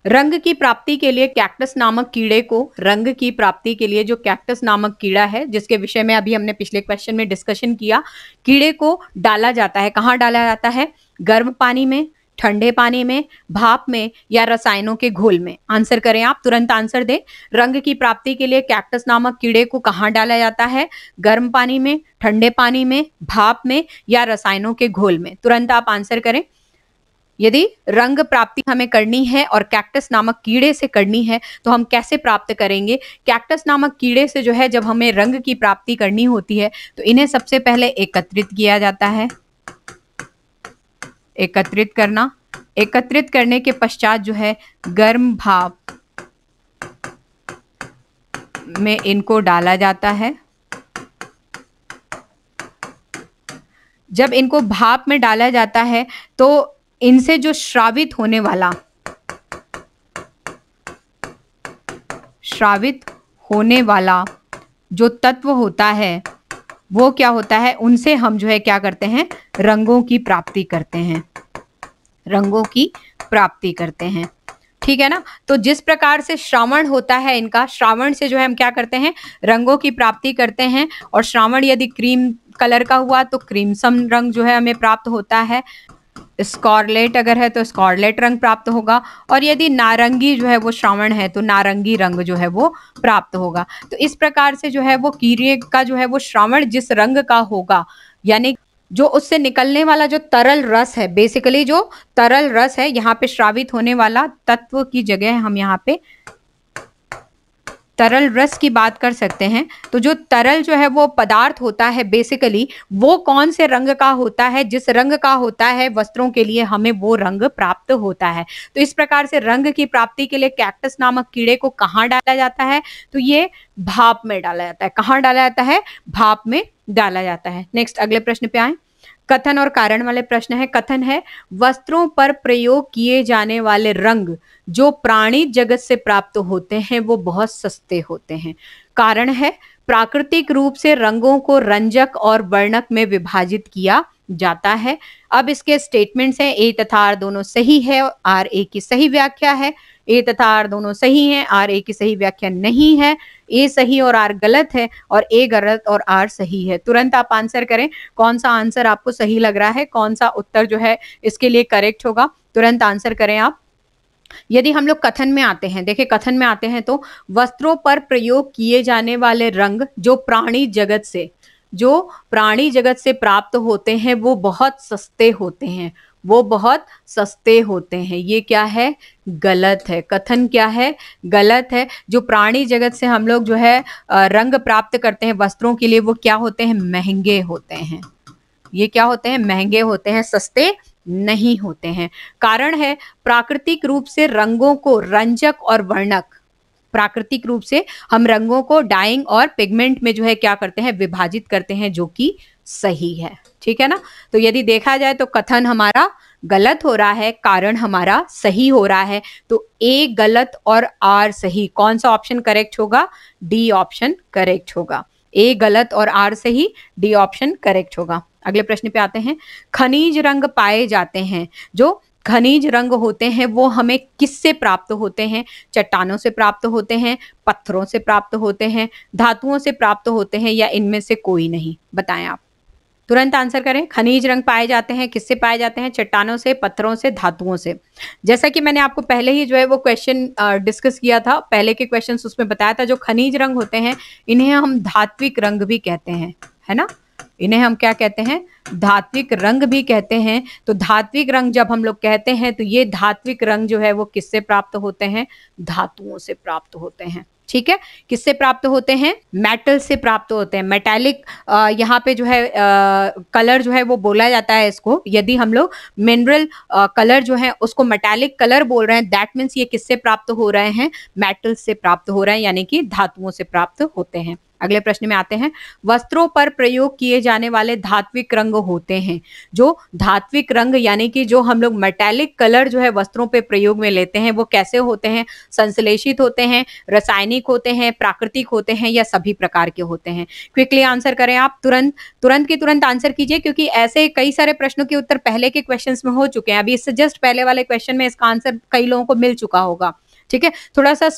रंग की प्राप्ति के लिए कैक्टस नामक कीड़े को, रंग की प्राप्ति के लिए जो कैक्टस नामक कीड़ा है जिसके विषय में अभी हमने पिछले क्वेश्चन में डिस्कशन किया, कीड़े को डाला जाता है। कहाँ डाला जाता है? गर्म पानी में, ठंडे पानी में, भाप में या रसायनों के घोल में? आंसर करें आप, तुरंत आंसर दें। रंग की प्राप्ति के लिए कैक्टस नामक कीड़े को कहाँ डाला जाता है? गर्म पानी में, ठंडे पानी में, भाप में या रसायनों के घोल में? तुरंत आप आंसर करें। यदि रंग प्राप्ति हमें करनी है और कैक्टस नामक कीड़े से करनी है तो हम कैसे प्राप्त करेंगे? कैक्टस नामक कीड़े से जो है जब हमें रंग की प्राप्ति करनी होती है तो इन्हें सबसे पहले एकत्रित किया जाता है। एकत्रित करना, एकत्रित करने के पश्चात जो है गर्म भाप में इनको डाला जाता है। जब इनको भाप में डाला जाता है तो इनसे जो श्रावित होने वाला जो तत्व होता है वो क्या होता है, उनसे हम जो है क्या करते हैं, रंगों की प्राप्ति करते हैं। ठीक है ना। तो जिस प्रकार से श्रावण होता है इनका, श्रावण से जो है हम क्या करते हैं, रंगों की प्राप्ति करते हैं। और श्रावण यदि क्रीम कलर का हुआ तो क्रीमसम रंग जो है हमें प्राप्त होता है। स्कारलेट अगर है तो स्कारलेट रंग प्राप्त होगा। और यदि नारंगी जो है वो श्रावण है तो नारंगी रंग जो है वो प्राप्त होगा। तो इस प्रकार से जो है वो कीड़े का जो है वो श्रावण जिस रंग का होगा, यानी जो उससे निकलने वाला जो तरल रस है, बेसिकली जो तरल रस है, यहाँ पे श्रावित होने वाला तत्व की जगह हम यहाँ पे तरल रस की बात कर सकते हैं। तो जो तरल जो है वो पदार्थ होता है बेसिकली वो कौन से रंग का होता है, जिस रंग का होता है वस्त्रों के लिए हमें वो रंग प्राप्त होता है। तो इस प्रकार से रंग की प्राप्ति के लिए कैक्टस नामक कीड़े को कहाँ डाला जाता है, तो ये भाप में डाला जाता है। कहाँ डाला जाता है, भाप में डाला जाता है। नेक्स्ट अगले प्रश्न पे आए। कथन और कारण वाले प्रश्न है। कथन है, वस्त्रों पर प्रयोग किए जाने वाले रंग जो प्राणी जगत से प्राप्त होते हैं वो बहुत सस्ते होते हैं। कारण है, प्राकृतिक रूप से रंगों को रंजक और वर्णक में विभाजित किया जाता है। अब इसके स्टेटमेंट्स हैं, ए तथा आर दोनों सही है, आर ए की सही व्याख्या है। ए तथा आर दोनों सही हैं, आर ए की सही व्याख्या नहीं है। ए सही और आर गलत है, और ए गलत और आर सही है। तुरंत आप आंसर करें, कौन सा आंसर आपको सही लग रहा है, कौन सा उत्तर जो है इसके लिए करेक्ट होगा। तुरंत आंसर करें आप। यदि हम लोग कथन में आते हैं, देखिए कथन में आते हैं तो वस्त्रों पर प्रयोग किए जाने वाले रंग जो प्राणी जगत से प्राप्त होते हैं वो बहुत सस्ते होते हैं, ये क्या है, गलत है। कथन क्या है, गलत है। जो प्राणी जगत से हम लोग जो है रंग प्राप्त करते हैं वस्त्रों के लिए वो क्या होते हैं, महंगे होते हैं। ये क्या होते हैं, महंगे होते हैं, सस्ते नहीं होते हैं। कारण है, प्राकृतिक रूप से रंगों को रंजक और वर्णक, प्राकृतिक रूप से हम रंगों को डाइंग और पिगमेंट में जो है क्या करते हैं, विभाजित करते हैं, जो कि सही है। ठीक है ना। तो यदि देखा जाए तो कथन हमारा गलत हो रहा है, कारण हमारा सही हो रहा है। तो ए गलत और आर सही, कौन सा ऑप्शन करेक्ट होगा, डी ऑप्शन करेक्ट होगा। ए गलत और आर सही, डी ऑप्शन करेक्ट होगा। अगले प्रश्न पे आते हैं। खनिज रंग पाए जाते हैं, जो खनिज रंग होते हैं वो हमें किससे प्राप्त होते हैं, चट्टानों से प्राप्त होते हैं, पत्थरों से प्राप्त होते हैं, धातुओं से प्राप्त होते हैं, या इनमें से कोई नहीं, बताएं आप। तुरंत आंसर करें। खनिज रंग पाए जाते हैं, किससे पाए जाते हैं, चट्टानों से, पत्थरों से, धातुओं से। जैसा कि मैंने आपको पहले ही जो है वो क्वेश्चन डिस्कस किया था, पहले के क्वेश्चन उसमें बताया था, जो खनिज रंग होते हैं इन्हें हम धात्विक रंग भी कहते हैं, है ना। इन्हें हम क्या कहते हैं, धात्विक रंग भी कहते हैं। तो धात्विक रंग जब हम लोग कहते हैं तो ये धात्विक रंग जो है वो किससे प्राप्त होते हैं, धातुओं से प्राप्त होते हैं। ठीक है, किससे प्राप्त होते हैं, मेटल से प्राप्त होते हैं। मेटालिक यहाँ पे जो है कलर जो है वो बोला जाता है इसको, यदि हम लोग मिनरल कलर जो है उसको मेटालिक कलर बोल रहे हैं, दैट मीन्स ये किससे प्राप्त हो रहे हैं, मेटल से प्राप्त हो रहे हैं, यानी कि धातुओं से प्राप्त होते हैं। अगले प्रश्न में आते हैं। वस्त्रों पर प्रयोग किए जाने वाले धात्विक रंग होते हैं, जो धात्विक रंग यानी कि जो हम लोग मेटालिक कलर जो है वस्त्रों पे प्रयोग में लेते हैं वो कैसे होते हैं, संश्लेषित होते हैं, रासायनिक होते हैं, प्राकृतिक होते हैं, या सभी प्रकार के होते हैं। क्विकली आंसर करें आप, तुरंत आंसर कीजिए, क्योंकि ऐसे कई सारे प्रश्नों के उत्तर पहले के क्वेश्चन में हो चुके हैं। अभी इससे जस्ट पहले वाले क्वेश्चन में इसका आंसर कई लोगों को मिल चुका होगा। ठीक है, थोड़ा सा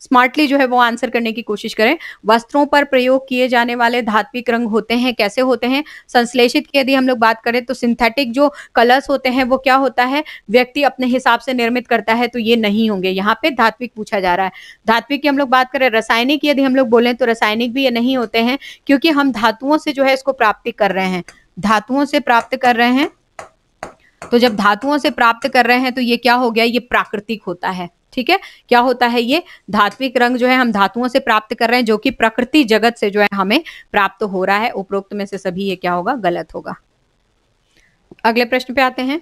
स्मार्टली जो है वो आंसर करने की कोशिश करें। वस्त्रों पर प्रयोग किए जाने वाले धात्विक रंग होते हैं, कैसे होते हैं, संश्लेषित की यदि हम लोग बात करें तो सिंथेटिक जो कलर्स होते हैं वो क्या होता है, व्यक्ति अपने हिसाब से निर्मित करता है, तो ये नहीं होंगे। यहाँ पे धात्विक पूछा जा रहा है। धात्विक की हम लोग बात करें, रासायनिक यदि हम लोग बोलें तो रासायनिक भी ये नहीं होते हैं, क्योंकि हम धातुओं से जो है इसको प्राप्ति कर रहे हैं, धातुओं से प्राप्त कर रहे हैं। तो जब धातुओं से प्राप्त कर रहे हैं तो ये क्या हो गया, ये प्राकृतिक होता है। ठीक है, क्या होता है, ये धात्विक रंग जो है हम धातुओं से प्राप्त कर रहे हैं, जो कि प्रकृति जगत से जो है हमें प्राप्त हो रहा है। उपरोक्त में से सभी ये क्या होगा, गलत होगा। अगले प्रश्न पे आते हैं।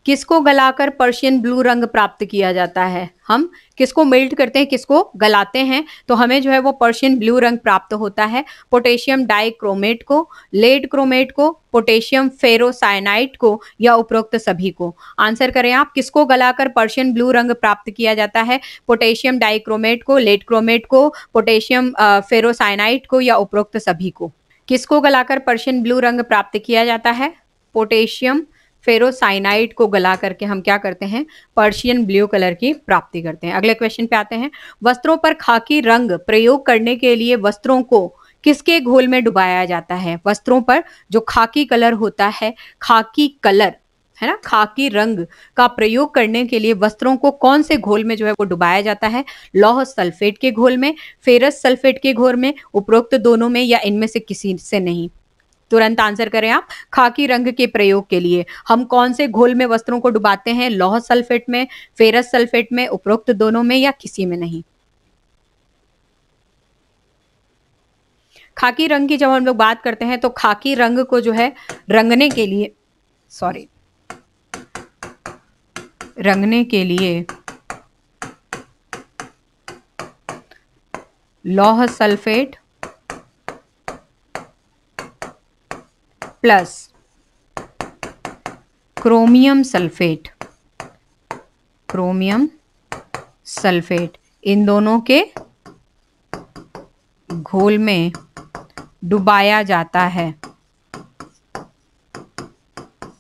किसको गलाकर पर्शियन ब्लू रंग प्राप्त किया जाता है? हम किसको मेल्ट करते हैं, किसको गलाते हैं, तो हमें जो है वो पर्शियन ब्लू रंग प्राप्त होता है। पोटेशियम डाइक्रोमेट को, लेड क्रोमेट को, पोटेशियम फेरोसाइनाइड को, या उपरोक्त सभी को? आंसर करें आप, किसको गलाकर पर्शियन ब्लू रंग प्राप्त किया जाता है? पोटेशियम डाइक्रोमेट को, लेड क्रोमेट को, पोटेशियम फेरोसाइनाइड को, या उपरोक्त सभी को? किसको गलाकर पर्शियन ब्लू रंग प्राप्त किया जाता है? पोटेशियम फेरोसाइनाइड को गला करके हम क्या करते हैं? पर्शियन ब्लू कलर की प्राप्ति करते हैं। अगले क्वेश्चन पे आते हैं। वस्त्रों पर खाकी रंग प्रयोग करने के लिए वस्त्रों को किसके घोल में डुबाया जाता है? वस्त्रों पर जो खाकी कलर होता है, खाकी कलर है ना, खाकी रंग का प्रयोग करने के लिए वस्त्रों को कौन से घोल में जो है वो डुबाया जाता है? लौह सल्फेट के घोल में, फेरस सल्फेट के घोल में, उपरोक्त दोनों में, या इनमें से किसी से नहीं? तुरंत आंसर करें आप। खाकी रंग के प्रयोग के लिए हम कौन से घोल में वस्त्रों को डुबाते हैं? लौह सल्फेट में, फेरस सल्फेट में, उपरोक्त दोनों में, या किसी में नहीं? खाकी रंग की जब हम लोग बात करते हैं तो खाकी रंग को जो है रंगने के लिए, रंगने के लिए लौह सल्फेट प्लस क्रोमियम सल्फेट, इन दोनों के घोल में डुबाया जाता है।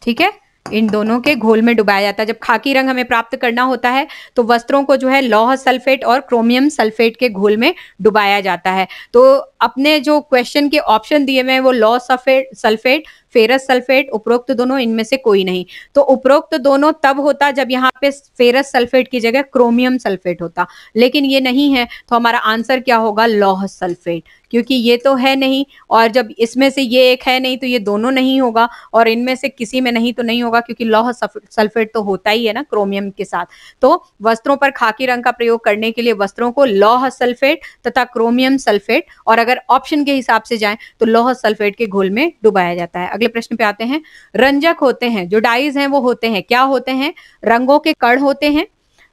ठीक है, इन दोनों के घोल में डुबाया जाता है। जब खाकी रंग हमें प्राप्त करना होता है तो वस्त्रों को जो है लौह सल्फेट और क्रोमियम सल्फेट के घोल में डुबाया जाता है। तो अपने जो क्वेश्चन के ऑप्शन दिए हुए हैं वो लौह सल्फेट, फेरस सल्फेट, उपरोक्त दोनों, इनमें से कोई नहीं। तो उपरोक्त दोनों तब होता जब यहाँ पे फेरस सल्फेट की जगह क्रोमियम सल्फेट होता, लेकिन ये नहीं है, तो हमारा आंसर क्या होगा? लौह सल्फेट, क्योंकि ये तो है नहीं, और जब इसमें से ये एक है नहीं तो ये दोनों नहीं होगा, और इनमें से किसी में नहीं तो नहीं होगा, क्योंकि लौह सल्फेट तो होता ही है ना क्रोमियम के साथ। तो वस्त्रों पर खाकी रंग का प्रयोग करने के लिए वस्त्रों को लौह सल्फेट तथा क्रोमियम सल्फेट, और अगर ऑप्शन के हिसाब से जाएं तो लौह सल्फेट के घोल में डुबाया जाता है। अगले प्रश्न पे आते हैं। रंजक होते हैं, जो डाइज हैं वो होते हैं, क्या होते हैं? रंगों के कण होते हैं,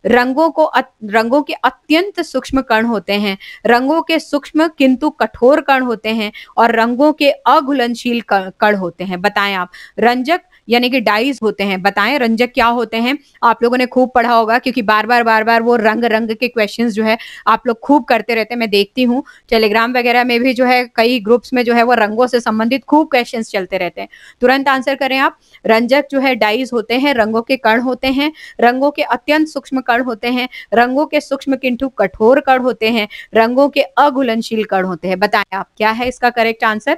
रंगों के अत्यंत सूक्ष्म कण होते हैं, रंगों के सूक्ष्म किंतु कठोर कण होते हैं, और रंगों के अघुलनशील कण होते हैं। बताएं आप। रंजक यानी कि डाइज होते हैं, बताएं रंजक क्या होते हैं? आप लोगों ने खूब पढ़ा होगा, क्योंकि बार बार वो रंग के क्वेश्चंस जो है आप लोग खूब करते रहते हैं। मैं देखती हूँ टेलीग्राम वगैरह में भी जो है कई ग्रुप्स में जो है वो रंगों से संबंधित खूब क्वेश्चंस चलते रहते हैं। तुरंत आंसर करें आप। रंजक जो है डाइज होते हैं, रंगों के कण होते हैं, रंगों के अत्यंत सूक्ष्म कण होते हैं, रंगों के सूक्ष्म किंतु कठोर कण होते हैं, रंगों के अघुलनशील कण होते हैं। बताएं आप क्या है इसका करेक्ट आंसर?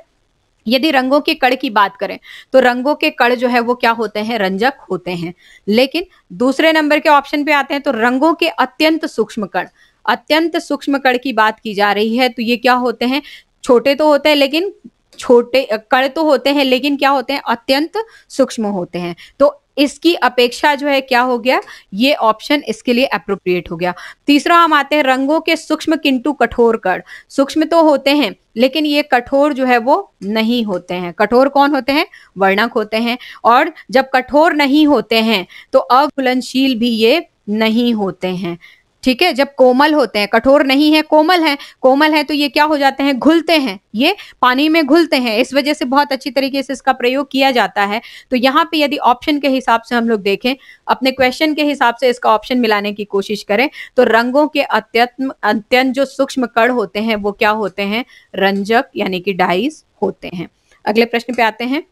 यदि रंगों के कण की बात करें तो रंगों के कण जो है वो क्या होते हैं? रंजक होते हैं। लेकिन दूसरे नंबर के ऑप्शन पे आते हैं तो रंगों के अत्यंत सूक्ष्म कण, अत्यंत सूक्ष्म कण की बात की जा रही है, तो ये क्या होते हैं? छोटे तो होते हैं, लेकिन छोटे कण तो होते हैं, लेकिन क्या होते हैं? अत्यंत सूक्ष्म होते हैं। तो इसकी अपेक्षा जो है क्या हो गया? ये ऑप्शन इसके लिए अप्रोप्रिएट हो गया। तीसरा हम आते हैं रंगों के सूक्ष्म किंतु कठोर कण। सूक्ष्म तो होते हैं लेकिन ये कठोर जो है वो नहीं होते हैं। कठोर कौन होते हैं? वर्णक होते हैं। और जब कठोर नहीं होते हैं तो अघुलनशील भी ये नहीं होते हैं। ठीक है, जब कोमल होते हैं, कठोर नहीं है, कोमल है, कोमल है तो ये क्या हो जाते हैं? घुलते हैं, ये पानी में घुलते हैं। इस वजह से बहुत अच्छी तरीके से इसका प्रयोग किया जाता है। तो यहाँ पे यदि ऑप्शन के हिसाब से हम लोग देखें, अपने क्वेश्चन के हिसाब से इसका ऑप्शन मिलाने की कोशिश करें, तो रंगों के अत्यंत जो सूक्ष्म कण होते हैं वो क्या होते हैं? रंजक यानी कि डाइज होते हैं। अगले प्रश्न पे आते हैं।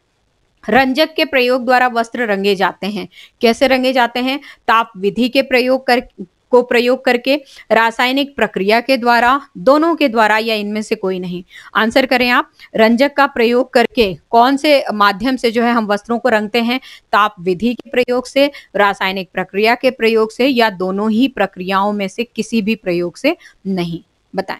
रंजक के प्रयोग द्वारा वस्त्र रंगे जाते हैं। कैसे रंगे जाते हैं? ताप विधि के प्रयोग करके, रासायनिक प्रक्रिया के द्वारा, दोनों के द्वारा, या इनमें से कोई नहीं? आंसर करें आप। रंजक का प्रयोग करके कौन से माध्यम से जो है हम वस्त्रों को रंगते हैं? ताप विधि के प्रयोग से, रासायनिक प्रक्रिया के प्रयोग से, या दोनों ही प्रक्रियाओं में से किसी भी प्रयोग से नहीं? बताएं।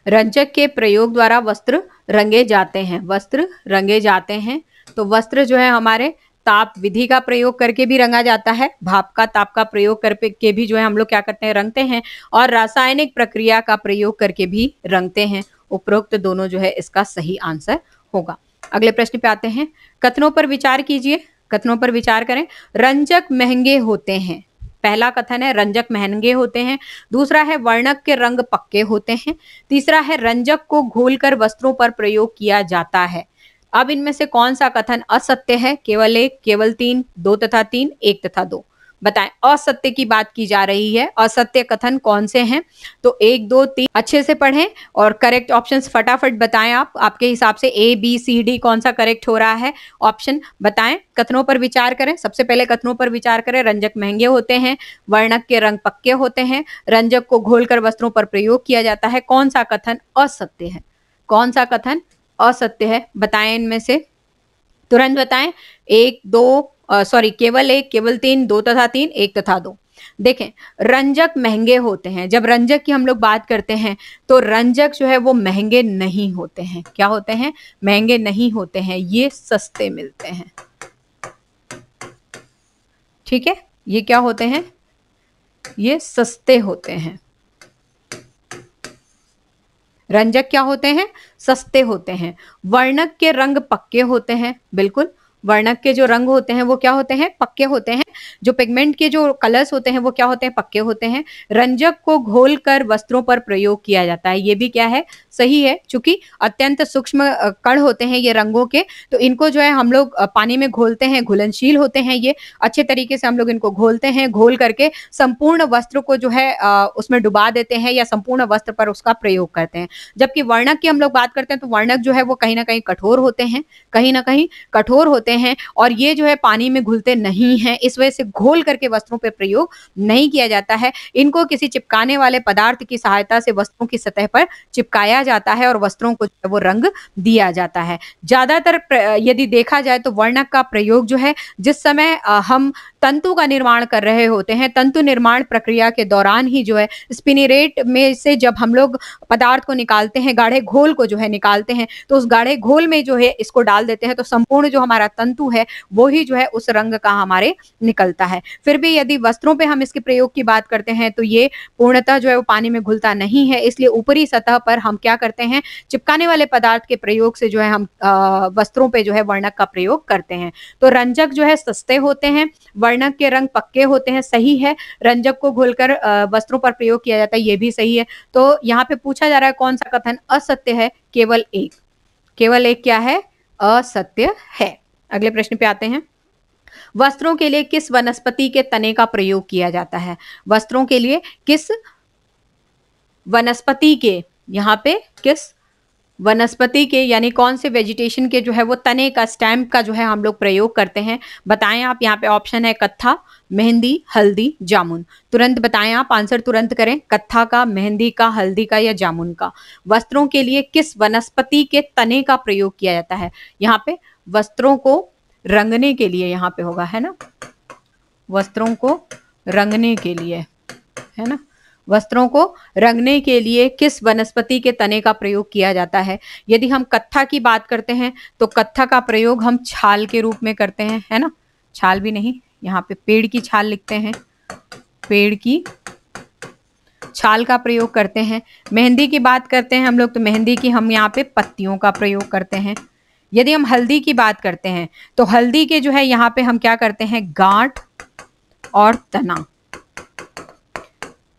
रंजक के प्रयोग द्वारा वस्त्र रंगे जाते हैं, वस्त्र रंगे जाते हैं। तो वस्त्र जो है हमारे ताप विधि का प्रयोग करके भी रंगा जाता है, भाप का ताप का प्रयोग करके भी जो है हम लोग क्या करते हैं? रंगते हैं, और रासायनिक प्रक्रिया का प्रयोग करके भी रंगते हैं। उपरोक्त दोनों जो है इसका सही आंसर होगा। अगले प्रश्न पे आते हैं। कथनों पर विचार कीजिए, कथनों पर विचार करें। रंजक महंगे होते हैं, पहला कथन है रंजक महंगे होते हैं। दूसरा है वर्णक के रंग पक्के होते हैं। तीसरा है रंजक को घोलकर वस्त्रों पर प्रयोग किया जाता है। अब इनमें से कौन सा कथन असत्य है? केवल एक, केवल तीन, दो तथा तीन, एक तथा दो। बताएं, असत्य की बात की जा रही है, असत्य कथन कौन से हैं? तो एक, दो, तीन अच्छे से पढ़ें और करेक्ट ऑप्शंस फटाफट बताएं। आप आपके हिसाब से ए, बी, सी, डी कौन सा करेक्ट हो रहा है? ऑप्शन बताएं, कथनों पर विचार करें। सबसे पहले कथनों पर विचार करें। रंजक महंगे होते हैं, वर्णक के रंग पक्के होते हैं, रंजक को घोलकर वस्त्रों पर प्रयोग किया जाता है। कौन सा कथन असत्य है? कौन सा कथन असत्य है? बताएं इनमें से, तुरंत बताएं। एक, दो, सॉरी, केवल एक, केवल तीन, दो तथा तीन, एक तथा दो। देखें, रंजक महंगे होते हैं। जब रंजक की हम लोग बात करते हैं तो रंजक जो है वो महंगे नहीं होते हैं। क्या होते हैं? महंगे नहीं होते हैं, ये सस्ते मिलते हैं। ठीक है, ये क्या होते हैं? ये सस्ते होते हैं। रंजक क्या होते हैं? सस्ते होते हैं। वर्णक के रंग पक्के होते हैं, बिल्कुल। वर्णक के जो रंग होते हैं वो क्या होते हैं? पक्के होते हैं। जो पिगमेंट के जो कलर्स होते हैं वो क्या होते हैं? पक्के होते हैं। रंजक को घोलकर वस्त्रों पर प्रयोग किया जाता है, ये भी क्या है? सही है। चूंकि अत्यंत सूक्ष्म कण होते हैं ये रंगों के, तो इनको जो है हम लोग पानी में घोलते हैं, घुलनशील होते हैं ये, अच्छे तरीके से हम लोग इनको घोलते हैं, घोल करके संपूर्ण वस्त्र को जो है उसमें डुबा देते हैं या संपूर्ण वस्त्र पर उसका प्रयोग करते हैं। जबकि वर्णक की हम लोग बात करते हैं तो वर्णक जो है वो कहीं ना कहीं कठोर होते हैं, कहीं ना कहीं कठोर होते हैं, और ये जो है पानी में घुलते नहीं हैं। इस वजह से घोल करके वस्त्रों पर प्रयोग नहीं किया जाता है। इनको किसी चिपकाने वाले पदार्थ की सहायता से वस्त्रों की सतह पर चिपकाया जाता है और वस्त्रों को वो रंग दिया जाता है। ज्यादातर यदि देखा जाए तो वर्णक का प्रयोग जो है, जिस समय हम तंतु का निर्माण कर रहे होते हैं, तंतु निर्माण प्रक्रिया के दौरान ही जो है स्पिनिरेट में से जब हम लोग पदार्थ को निकालते हैं, गाढ़े घोल को जो है निकालते हैं, तो उस गाढ़े घोल में जो है इसको डाल देते हैं, तो संपूर्ण जो हमारा तंतु है वो ही जो है उस रंग का हमारे निकलता है। फिर भी यदि वस्त्रों पे हम इसके प्रयोग की बात करते हैं तो ये पूर्णतः जो है वो पानी में घुलता नहीं है, इसलिए ऊपरी सतह पर हम क्या करते हैं? चिपकाने वाले पदार्थ के प्रयोग से जो है हम वस्त्रों पे जो है वर्णक का प्रयोग करते हैं। तो रंजक जो है सस्ते होते हैं, वर्णक के रंग पक्के होते हैं, सही है। रंजक को घोलकर वस्त्रों पर प्रयोग किया जाता है, ये भी सही है। तो यहाँ पे पूछा जा रहा है कौन सा कथन असत्य है? केवल एक, केवल एक क्या है? असत्य है। अगले प्रश्न पे आते हैं। वस्त्रों के लिए किस वनस्पति के तने का प्रयोग किया जाता है? वस्त्रों के लिए किस वनस्पति के, यहाँ पे किस वनस्पति के यानी कौन से वेजिटेशन के जो है वो तने का, स्टैम्प का जो है हम लोग प्रयोग करते हैं? बताएं आप। यहाँ पे ऑप्शन है कत्था, मेहंदी, हल्दी, जामुन। तुरंत बताएं आप, आंसर तुरंत करें। कत्था का, मेहंदी का, हल्दी का या जामुन का? वस्त्रों के लिए किस वनस्पति के तने का प्रयोग किया जाता है? यहाँ पे वस्त्रों को रंगने के लिए यहाँ पे होगा, है ना? वस्त्रों को रंगने के लिए, है ना? वस्त्रों को रंगने के लिए किस वनस्पति के तने का प्रयोग किया जाता है? यदि हम कत्था की बात करते हैं तो कत्था का प्रयोग हम छाल के रूप में करते हैं, है ना? छाल भी नहीं, यहाँ पे पेड़ की छाल लिखते हैं, पेड़ की छाल का प्रयोग करते हैं। मेहंदी की बात करते हैं हम लोग तो मेहंदी की हम यहाँ पे पत्तियों का प्रयोग करते हैं। यदि हम हल्दी की बात करते हैं तो हल्दी के जो है यहाँ पे हम क्या करते हैं? गांठ और तना,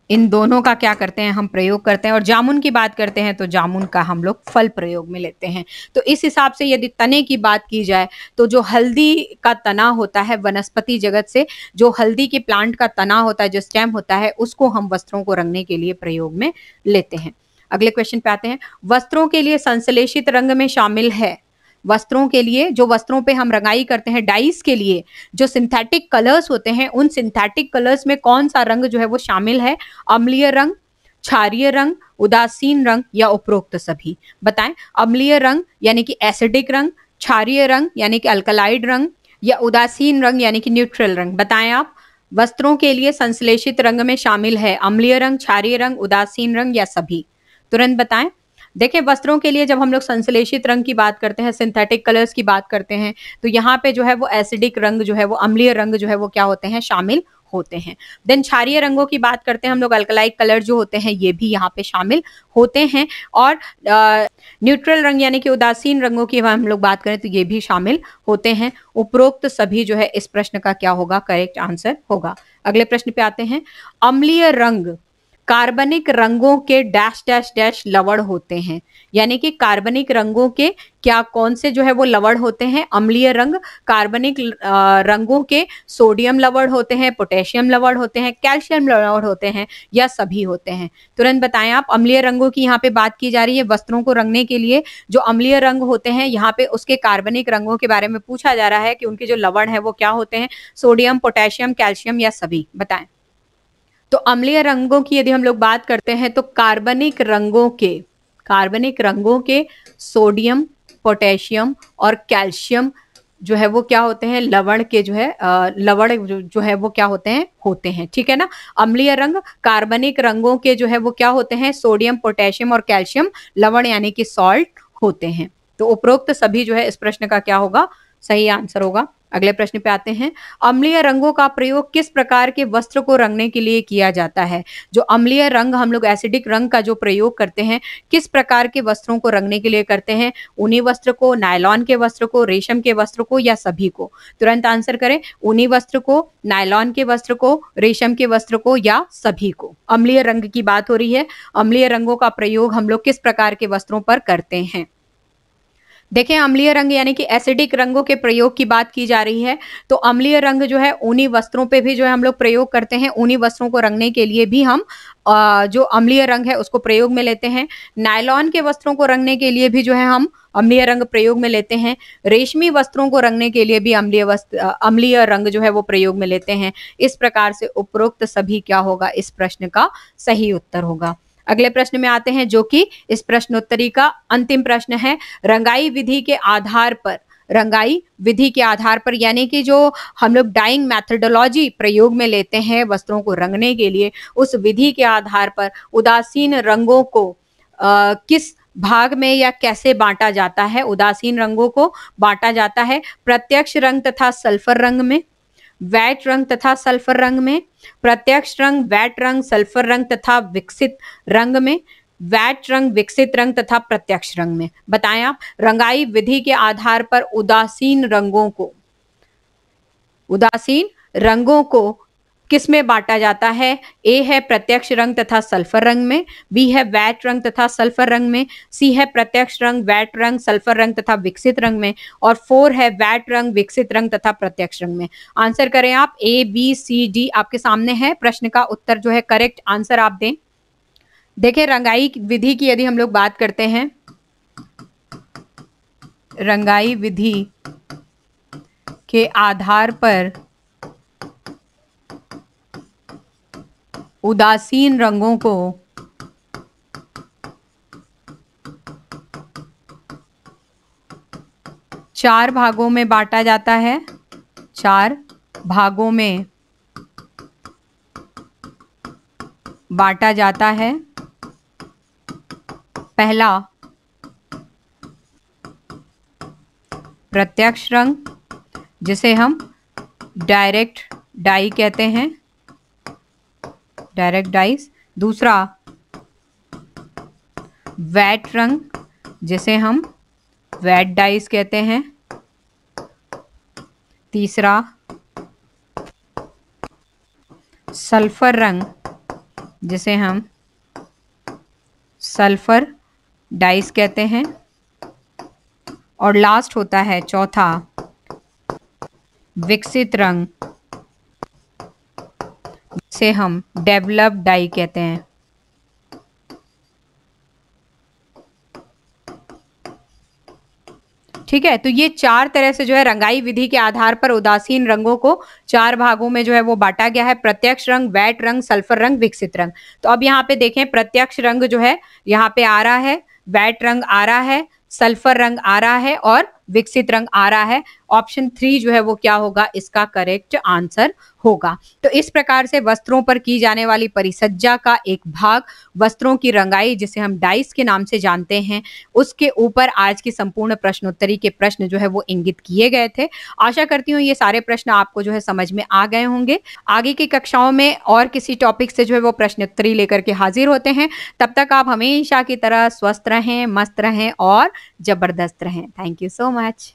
इन दोनों का क्या करते हैं? हम प्रयोग करते हैं। और जामुन की बात करते हैं तो जामुन का हम लोग फल प्रयोग में लेते हैं। तो इस हिसाब से यदि तने की बात की जाए तो जो हल्दी का तना होता है, वनस्पति जगत से जो हल्दी के प्लांट का तना होता है, जो स्टेम होता है, उसको हम वस्त्रों को रंगने के लिए प्रयोग में लेते हैं। अगले क्वेश्चन पे आते हैं। वस्त्रों के लिए संश्लेषित रंग में शामिल है, वस्त्रों के लिए जो वस्त्रों पे हम रंगाई करते हैं, डाइस के लिए जो सिंथेटिक कलर्स होते हैं, उन सिंथेटिक कलर्स में कौन सा रंग जो है वो शामिल है? अम्लीय रंग, क्षारीय रंग, उदासीन रंग या उपरोक्त सभी? बताएं। अम्लीय रंग यानी कि एसिडिक रंग, क्षारीय रंग यानी कि अल्कलाइड रंग या उदासीन रंग यानी कि न्यूट्रल रंग? बताएं आप। वस्त्रों के लिए संश्लेषित रंग में शामिल है अम्लीय रंग, क्षारीय रंग, उदासीन रंग या सभी? तुरंत बताएं। देखिए वस्त्रों के लिए जब हम लोग संश्लेषित रंग की बात करते हैं, सिंथेटिक कलर्स की बात करते हैं, तो यहाँ पे जो है वो एसिडिक रंग जो है वो अम्लीय रंग जो है वो क्या होते हैं, शामिल होते हैं। देन क्षारीय रंगों की बात करते हैं हम लोग, अल्कलाइक कलर जो होते हैं ये भी यहाँ पे शामिल होते हैं। और न्यूट्रल रंग यानी कि उदासीन रंगों की हम लोग बात करें तो ये भी शामिल होते हैं। उपरोक्त सभी जो है इस प्रश्न का क्या होगा, करेक्ट आंसर होगा। अगले प्रश्न पे आते हैं। अम्लीय रंग कार्बनिक रंगों के डैश डैश डैश लवण होते हैं, यानी कि कार्बनिक रंगों के क्या कौन से जो है वो लवण होते हैं, अम्लीय रंग कार्बनिक रंगों के सोडियम लवण होते हैं, पोटेशियम लवण होते हैं, कैल्शियम लवण होते हैं, या सभी होते हैं। तुरंत बताएं आप। अम्लीय रंगों की यहाँ पे बात की जा रही है, वस्त्रों को रंगने के लिए जो अम्लीय रंग होते हैं यहाँ पे उसके कार्बनिक रंगों के बारे में पूछा जा रहा है कि उनके जो लवण है वो क्या होते हैं, सोडियम, पोटेशियम, कैल्शियम या सभी, बताएं। तो अम्लीय रंगों की यदि हम लोग बात करते हैं तो कार्बनिक रंगों के सोडियम, पोटेशियम और कैल्शियम जो है वो क्या होते हैं, लवण के जो है लवण जो है वो क्या होते हैं, ठीक है ना। अम्लीय रंग कार्बनिक रंगों के जो है वो क्या होते हैं, सोडियम, पोटेशियम और कैल्शियम लवण यानी कि सॉल्ट होते हैं। तो उपरोक्त सभी जो है इस प्रश्न का क्या होगा, सही आंसर होगा। अगले प्रश्न पे आते हैं। अम्लीय रंगों का प्रयोग किस प्रकार के वस्त्र को रंगने के लिए किया जाता है। जो अम्लीय रंग हम लोग एसिडिक रंग का जो प्रयोग करते हैं किस प्रकार के वस्त्रों को रंगने के लिए करते हैं, ऊनी वस्त्र को, नायलॉन के वस्त्र को, रेशम के वस्त्र को या सभी को। तुरंत आंसर करें। ऊनी वस्त्र को, नायलॉन के वस्त्र को, रेशम के वस्त्र को या सभी को। अम्लीय रंग की बात हो रही है। अम्लीय रंगों का प्रयोग हम लोग किस प्रकार के वस्त्रों पर करते हैं। देखें अम्लीय रंग यानी कि एसिडिक रंगों के प्रयोग की बात की जा रही है। तो अम्लीय रंग जो है ऊनी वस्त्रों पे भी जो है हम लोग प्रयोग करते हैं। ऊनी वस्त्रों को रंगने के लिए भी हम जो अम्लीय रंग है उसको प्रयोग में लेते हैं। नायलॉन के वस्त्रों को रंगने के लिए भी जो है हम अम्लीय रंग प्रयोग में लेते हैं। रेशमी वस्त्रों को रंगने के लिए भी अम्लीय रंग जो है वो प्रयोग में लेते हैं। इस प्रकार से उपरोक्त सभी क्या होगा, इस प्रश्न का सही उत्तर होगा। अगले प्रश्न में आते हैं जो कि इस प्रश्नोत्तरी का अंतिम प्रश्न है। रंगाई विधि के आधार पर यानी कि जो हम लोग डाइंग मेथोडोलॉजी प्रयोग में लेते हैं वस्त्रों को रंगने के लिए, उस विधि के आधार पर उदासीन रंगों को किस भाग में या कैसे बांटा जाता है। उदासीन रंगों को बांटा जाता है प्रत्यक्ष रंग तथा सल्फर रंग में, वैट रंग तथा सल्फर रंग में, प्रत्यक्ष रंग, वैट रंग, सल्फर रंग तथा विकसित रंग में, वैट रंग, विकसित रंग तथा प्रत्यक्ष रंग में। बताएं आप। रंगाई विधि के आधार पर उदासीन रंगों को किस में बांटा जाता है। ए है प्रत्यक्ष रंग तथा सल्फर रंग में, बी है वैट रंग तथा सल्फर रंग में, सी है प्रत्यक्ष रंग, वैट रंग, सल्फर रंग तथा विकसित रंग में, और 4 है वैट रंग, विकसित रंग तथा प्रत्यक्ष रंग में। आंसर करें आप। ए, बी, सी, डी आपके सामने है। प्रश्न का उत्तर जो है करेक्ट आंसर आप दें। देखिए रंगाई विधि की यदि हम लोग बात करते हैं, रंगाई विधि के आधार पर उदासीन रंगों को चार भागों में बांटा जाता है। 4 भागों में बांटा जाता है। पहला प्रत्यक्ष रंग जिसे हम डायरेक्ट डाई कहते हैं, डायरेक्ट डाइस। दूसरा वैट रंग जिसे हम वैट डाइस कहते हैं। तीसरा सल्फर रंग जिसे हम सल्फर डाइस कहते हैं। और लास्ट होता है चौथा विकसित रंग जिसे हम डेवलप्ड डाई कहते हैं। ठीक है, तो ये 4 तरह से जो है रंगाई विधि के आधार पर उदासीन रंगों को 4 भागों में जो है वो बांटा गया है। प्रत्यक्ष रंग, वैट रंग, सल्फर रंग, विकसित रंग। तो अब यहाँ पे देखें प्रत्यक्ष रंग जो है यहाँ पे आ रहा है, वैट रंग आ रहा है, सल्फर रंग आ रहा है और विकसित रंग आ रहा है। ऑप्शन 3 जो है वो क्या होगा, इसका करेक्ट आंसर होगा। तो इस प्रकार से वस्त्रों पर की जाने वाली परिसज्जा का एक भाग, वस्त्रों की रंगाई जिसे हम डाइस के नाम से जानते हैं, उसके ऊपर आज की संपूर्ण प्रश्नोत्तरी के प्रश्न जो है वो इंगित किए गए थे। आशा करती हूँ ये सारे प्रश्न आपको जो है समझ में आ गए होंगे। आगे की कक्षाओं में और किसी टॉपिक से जो है वो प्रश्नोत्तरी लेकर के हाजिर होते हैं। तब तक आप हमेशा की तरह स्वस्थ रहें, मस्त रहें और जबरदस्त रहें। Thank you so much.